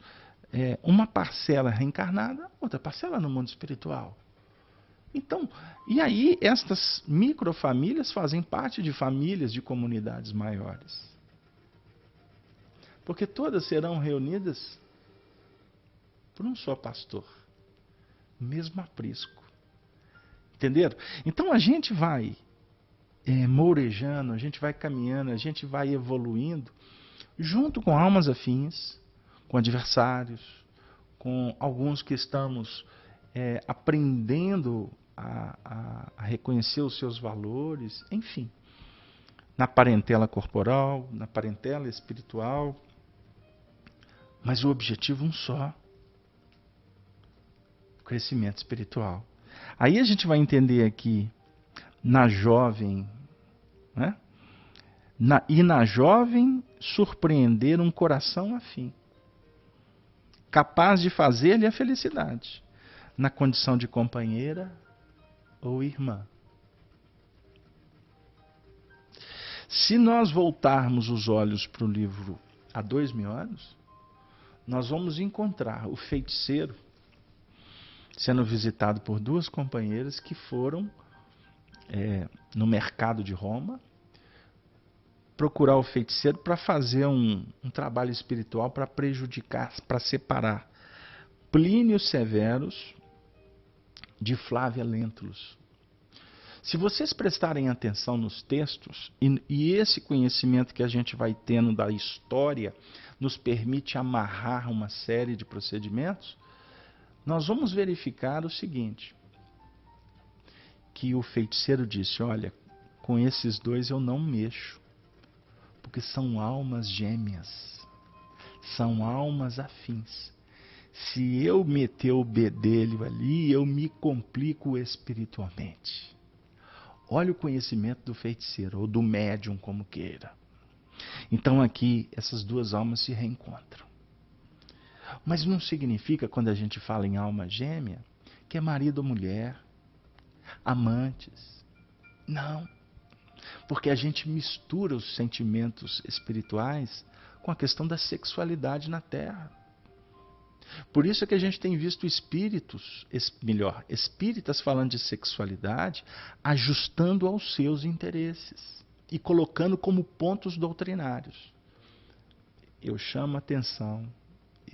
uma parcela reencarnada, outra parcela no mundo espiritual. Então, e aí estas microfamílias fazem parte de famílias de comunidades maiores. Porque todas serão reunidas por um só pastor, mesmo aprisco. Entenderam? Então a gente vai mourejando, a gente vai caminhando, a gente vai evoluindo, junto com almas afins, com adversários, com alguns que estamos aprendendo a reconhecer os seus valores, enfim, na parentela corporal, na parentela espiritual, mas o objetivo um só: o crescimento espiritual. Aí a gente vai entender aqui, na jovem, né? Na jovem, surpreender um coração afim, capaz de fazer-lhe a felicidade, na condição de companheira ou irmã. Se nós voltarmos os olhos para o livro há 2000 anos, nós vamos encontrar o feiticeiro sendo visitado por duas companheiras que foram no mercado de Roma procurar o feiticeiro para fazer um trabalho espiritual para prejudicar, para separar Plínio Severus de Flávia Lentulus. Se vocês prestarem atenção nos textos, e esse conhecimento que a gente vai tendo da história nos permite amarrar uma série de procedimentos, nós vamos verificar o seguinte: que o feiticeiro disse: olha, com esses dois eu não mexo, porque são almas gêmeas, são almas afins. Se eu meter o bedelho ali, eu me complico espiritualmente. Olha o conhecimento do feiticeiro, ou do médium, como queira. Então aqui, essas duas almas se reencontram. Mas não significa, quando a gente fala em alma gêmea, que é marido ou mulher, amantes. Não. Porque a gente mistura os sentimentos espirituais com a questão da sexualidade na Terra. Por isso é que a gente tem visto espíritas falando de sexualidade, ajustando aos seus interesses e colocando como pontos doutrinários. Eu chamo a atenção,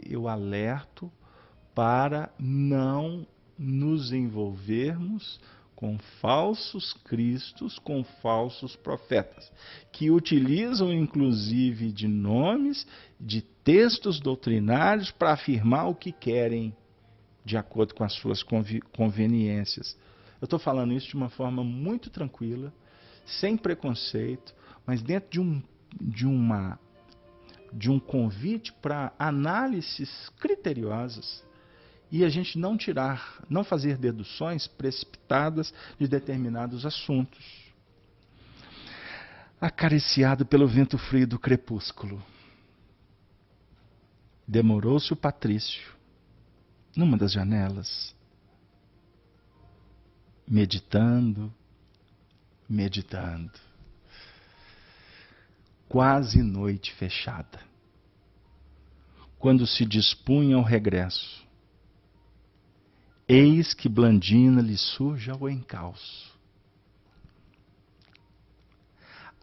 eu alerto para não nos envolvermos com falsos cristos, com falsos profetas, que utilizam inclusive de nomes, de textos doutrinários para afirmar o que querem, de acordo com as suas conveniências. Eu estou falando isso de uma forma muito tranquila, sem preconceito, mas dentro de um convite para análises criteriosas, e a gente não fazer deduções precipitadas de determinados assuntos. Acariciado pelo vento frio do crepúsculo, demorou-se o patrício numa das janelas, meditando, quase noite fechada, quando se dispunha ao regresso. Eis que Blandina lhe surge ao encalço.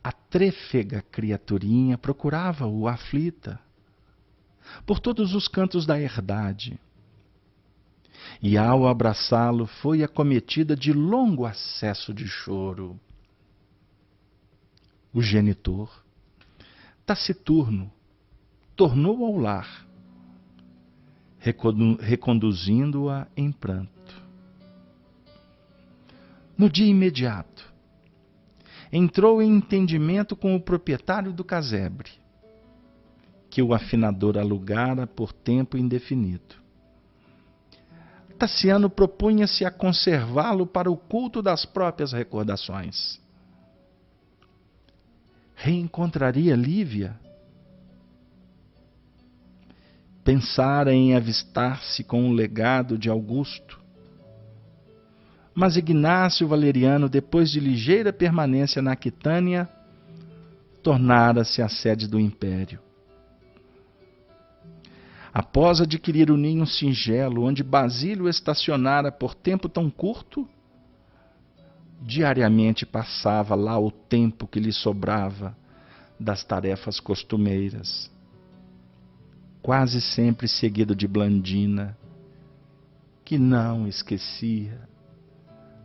A trêfega criaturinha procurava-o aflita por todos os cantos da herdade, e ao abraçá-lo foi acometida de longo acesso de choro. O genitor, taciturno, tornou ao lar, reconduzindo-a em pranto. No dia imediato, entrou em entendimento com o proprietário do casebre, que o afinador alugara por tempo indefinido. Tassiano propunha-se a conservá-lo para o culto das próprias recordações. Reencontraria Lívia? Pensara em avistar-se com o legado de Augusto. Mas Ignácio Valeriano, depois de ligeira permanência na Aquitânia, tornara-se a sede do império. Após adquirir o ninho singelo, onde Basílio estacionara por tempo tão curto, diariamente passava lá o tempo que lhe sobrava das tarefas costumeiras, quase sempre seguido de Blandina, que não esquecia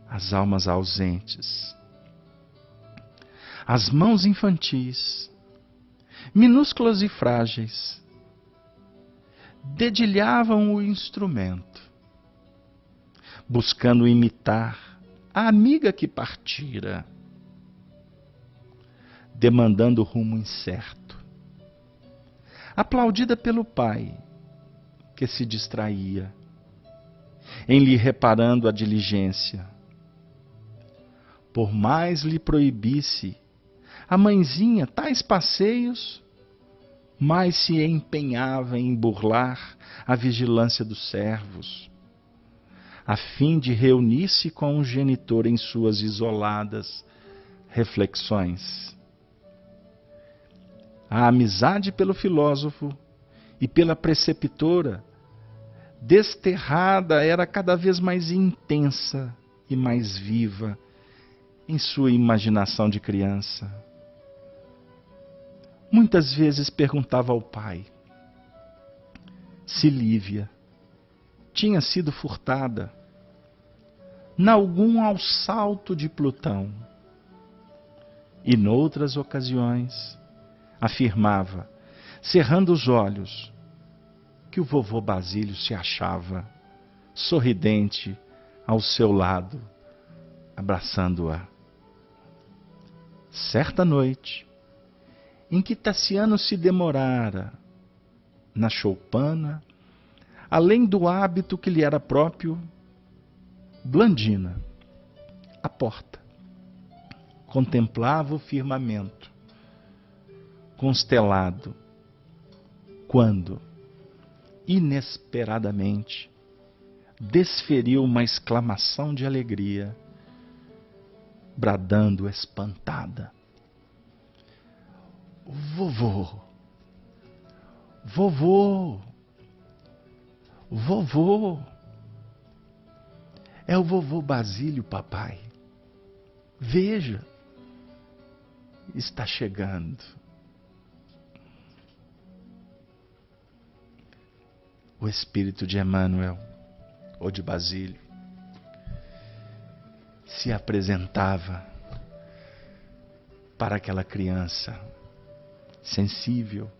as almas ausentes. As mãos infantis, minúsculas e frágeis, dedilhavam o instrumento, buscando imitar a amiga que partira, demandando rumo incerto, aplaudida pelo pai, que se distraía, em lhe reparando a diligência. Por mais lhe proibisse a mãezinha tais passeios, mais se empenhava em burlar a vigilância dos servos, a fim de reunir-se com o genitor em suas isoladas reflexões. A amizade pelo filósofo e pela preceptora desterrada era cada vez mais intensa e mais viva em sua imaginação de criança. Muitas vezes perguntava ao pai se Lívia tinha sido furtada nalgum assalto de Plutão. E noutras ocasiões afirmava, cerrando os olhos, que o vovô Basílio se achava sorridente ao seu lado, abraçando-a. Certa noite, em que Tassiano se demorara na choupana, além do hábito que lhe era próprio, Blandina, à porta, contemplava o firmamento constelado, quando, inesperadamente, desferiu uma exclamação de alegria, bradando espantada: "Vovô! Vovô! Vovô! É o vovô Basílio, papai. Veja, está chegando." O espírito de Emmanuel, ou de Basílio, se apresentava para aquela criança sensível,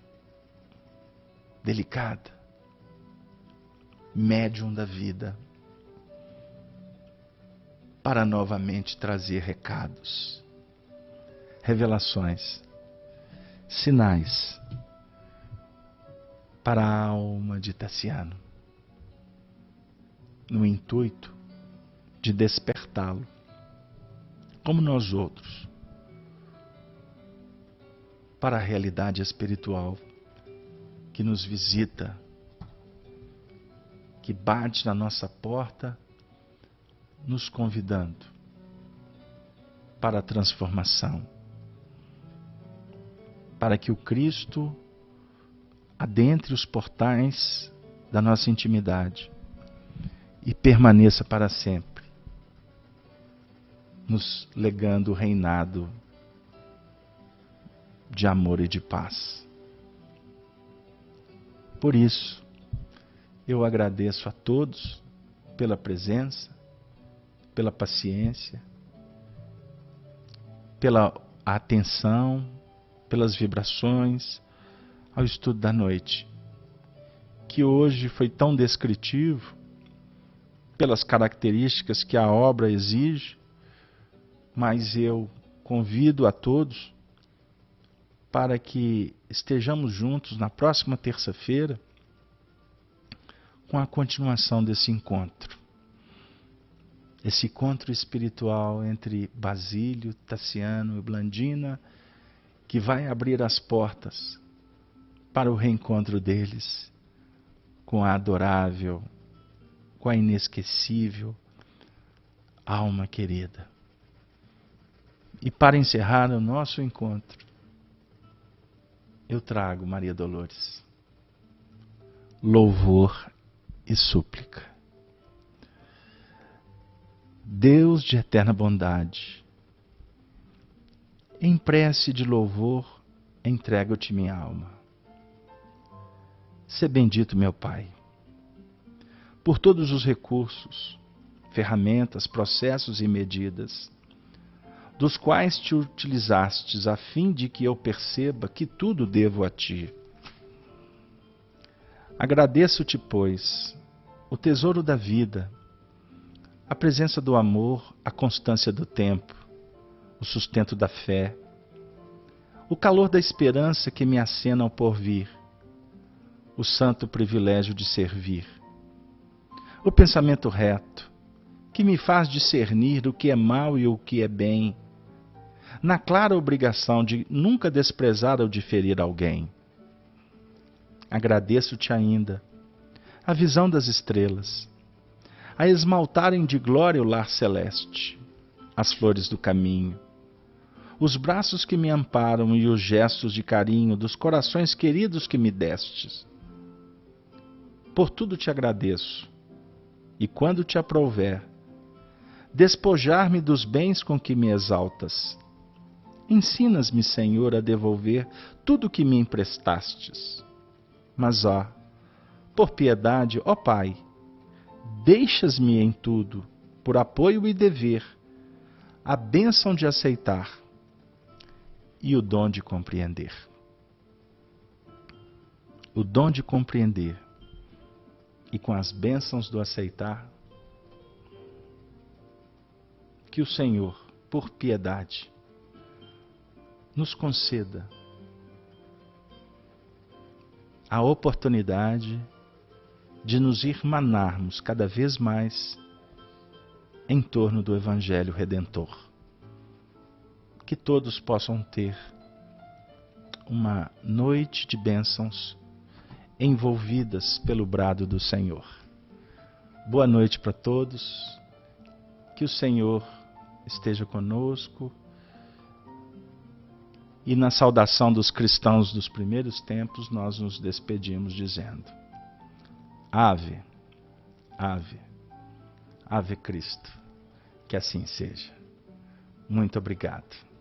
delicada, médium da vida, para novamente trazer recados, revelações, sinais para a alma de Tassiano, no intuito de despertá-lo, como nós outros, para a realidade espiritual que nos visita, que bate na nossa porta, nos convidando para a transformação, para que o Cristo adentre os portais da nossa intimidade e permaneça para sempre, nos legando o reinado de amor e de paz. Por isso, eu agradeço a todos pela presença, pela paciência, pela atenção, pelas vibrações ao estudo da noite, que hoje foi tão descritivo pelas características que a obra exige, mas eu convido a todos para que estejamos juntos na próxima terça-feira com a continuação desse encontro. Esse encontro espiritual entre Basílio, Tassiano e Blandina, que vai abrir as portas para o reencontro deles com a adorável, com a inesquecível alma querida. E para encerrar o nosso encontro, eu trago, Maria Dolores, louvor e súplica. Deus de eterna bondade, em prece de louvor, entrego-te minha alma. Sê bendito, meu Pai, por todos os recursos, ferramentas, processos e medidas, dos quais te utilizastes a fim de que eu perceba que tudo devo a ti. Agradeço-te, pois, o tesouro da vida, a presença do amor, a constância do tempo, o sustento da fé, o calor da esperança que me acena ao porvir, o santo privilégio de servir, o pensamento reto, que me faz discernir o que é mal e o que é bem, na clara obrigação de nunca desprezar ou de ferir alguém. Agradeço-te ainda a visão das estrelas, a esmaltarem de glória o lar celeste, as flores do caminho, os braços que me amparam e os gestos de carinho dos corações queridos que me destes. Por tudo te agradeço, e quando te aprouver, despojar-me dos bens com que me exaltas. Ensinas-me, Senhor, a devolver tudo o que me emprestastes. Mas, por piedade, Pai, deixas-me em tudo, por apoio e dever, a bênção de aceitar e o dom de compreender. O dom de compreender e com as bênçãos do aceitar, que o Senhor, por piedade, nos conceda a oportunidade de nos irmanarmos cada vez mais em torno do Evangelho Redentor. Que todos possam ter uma noite de bênçãos envolvidas pelo brado do Senhor. Boa noite para todos, que o Senhor esteja conosco. E na saudação dos cristãos dos primeiros tempos, nós nos despedimos dizendo: Ave, Ave, Ave Cristo. Que assim seja. Muito obrigado.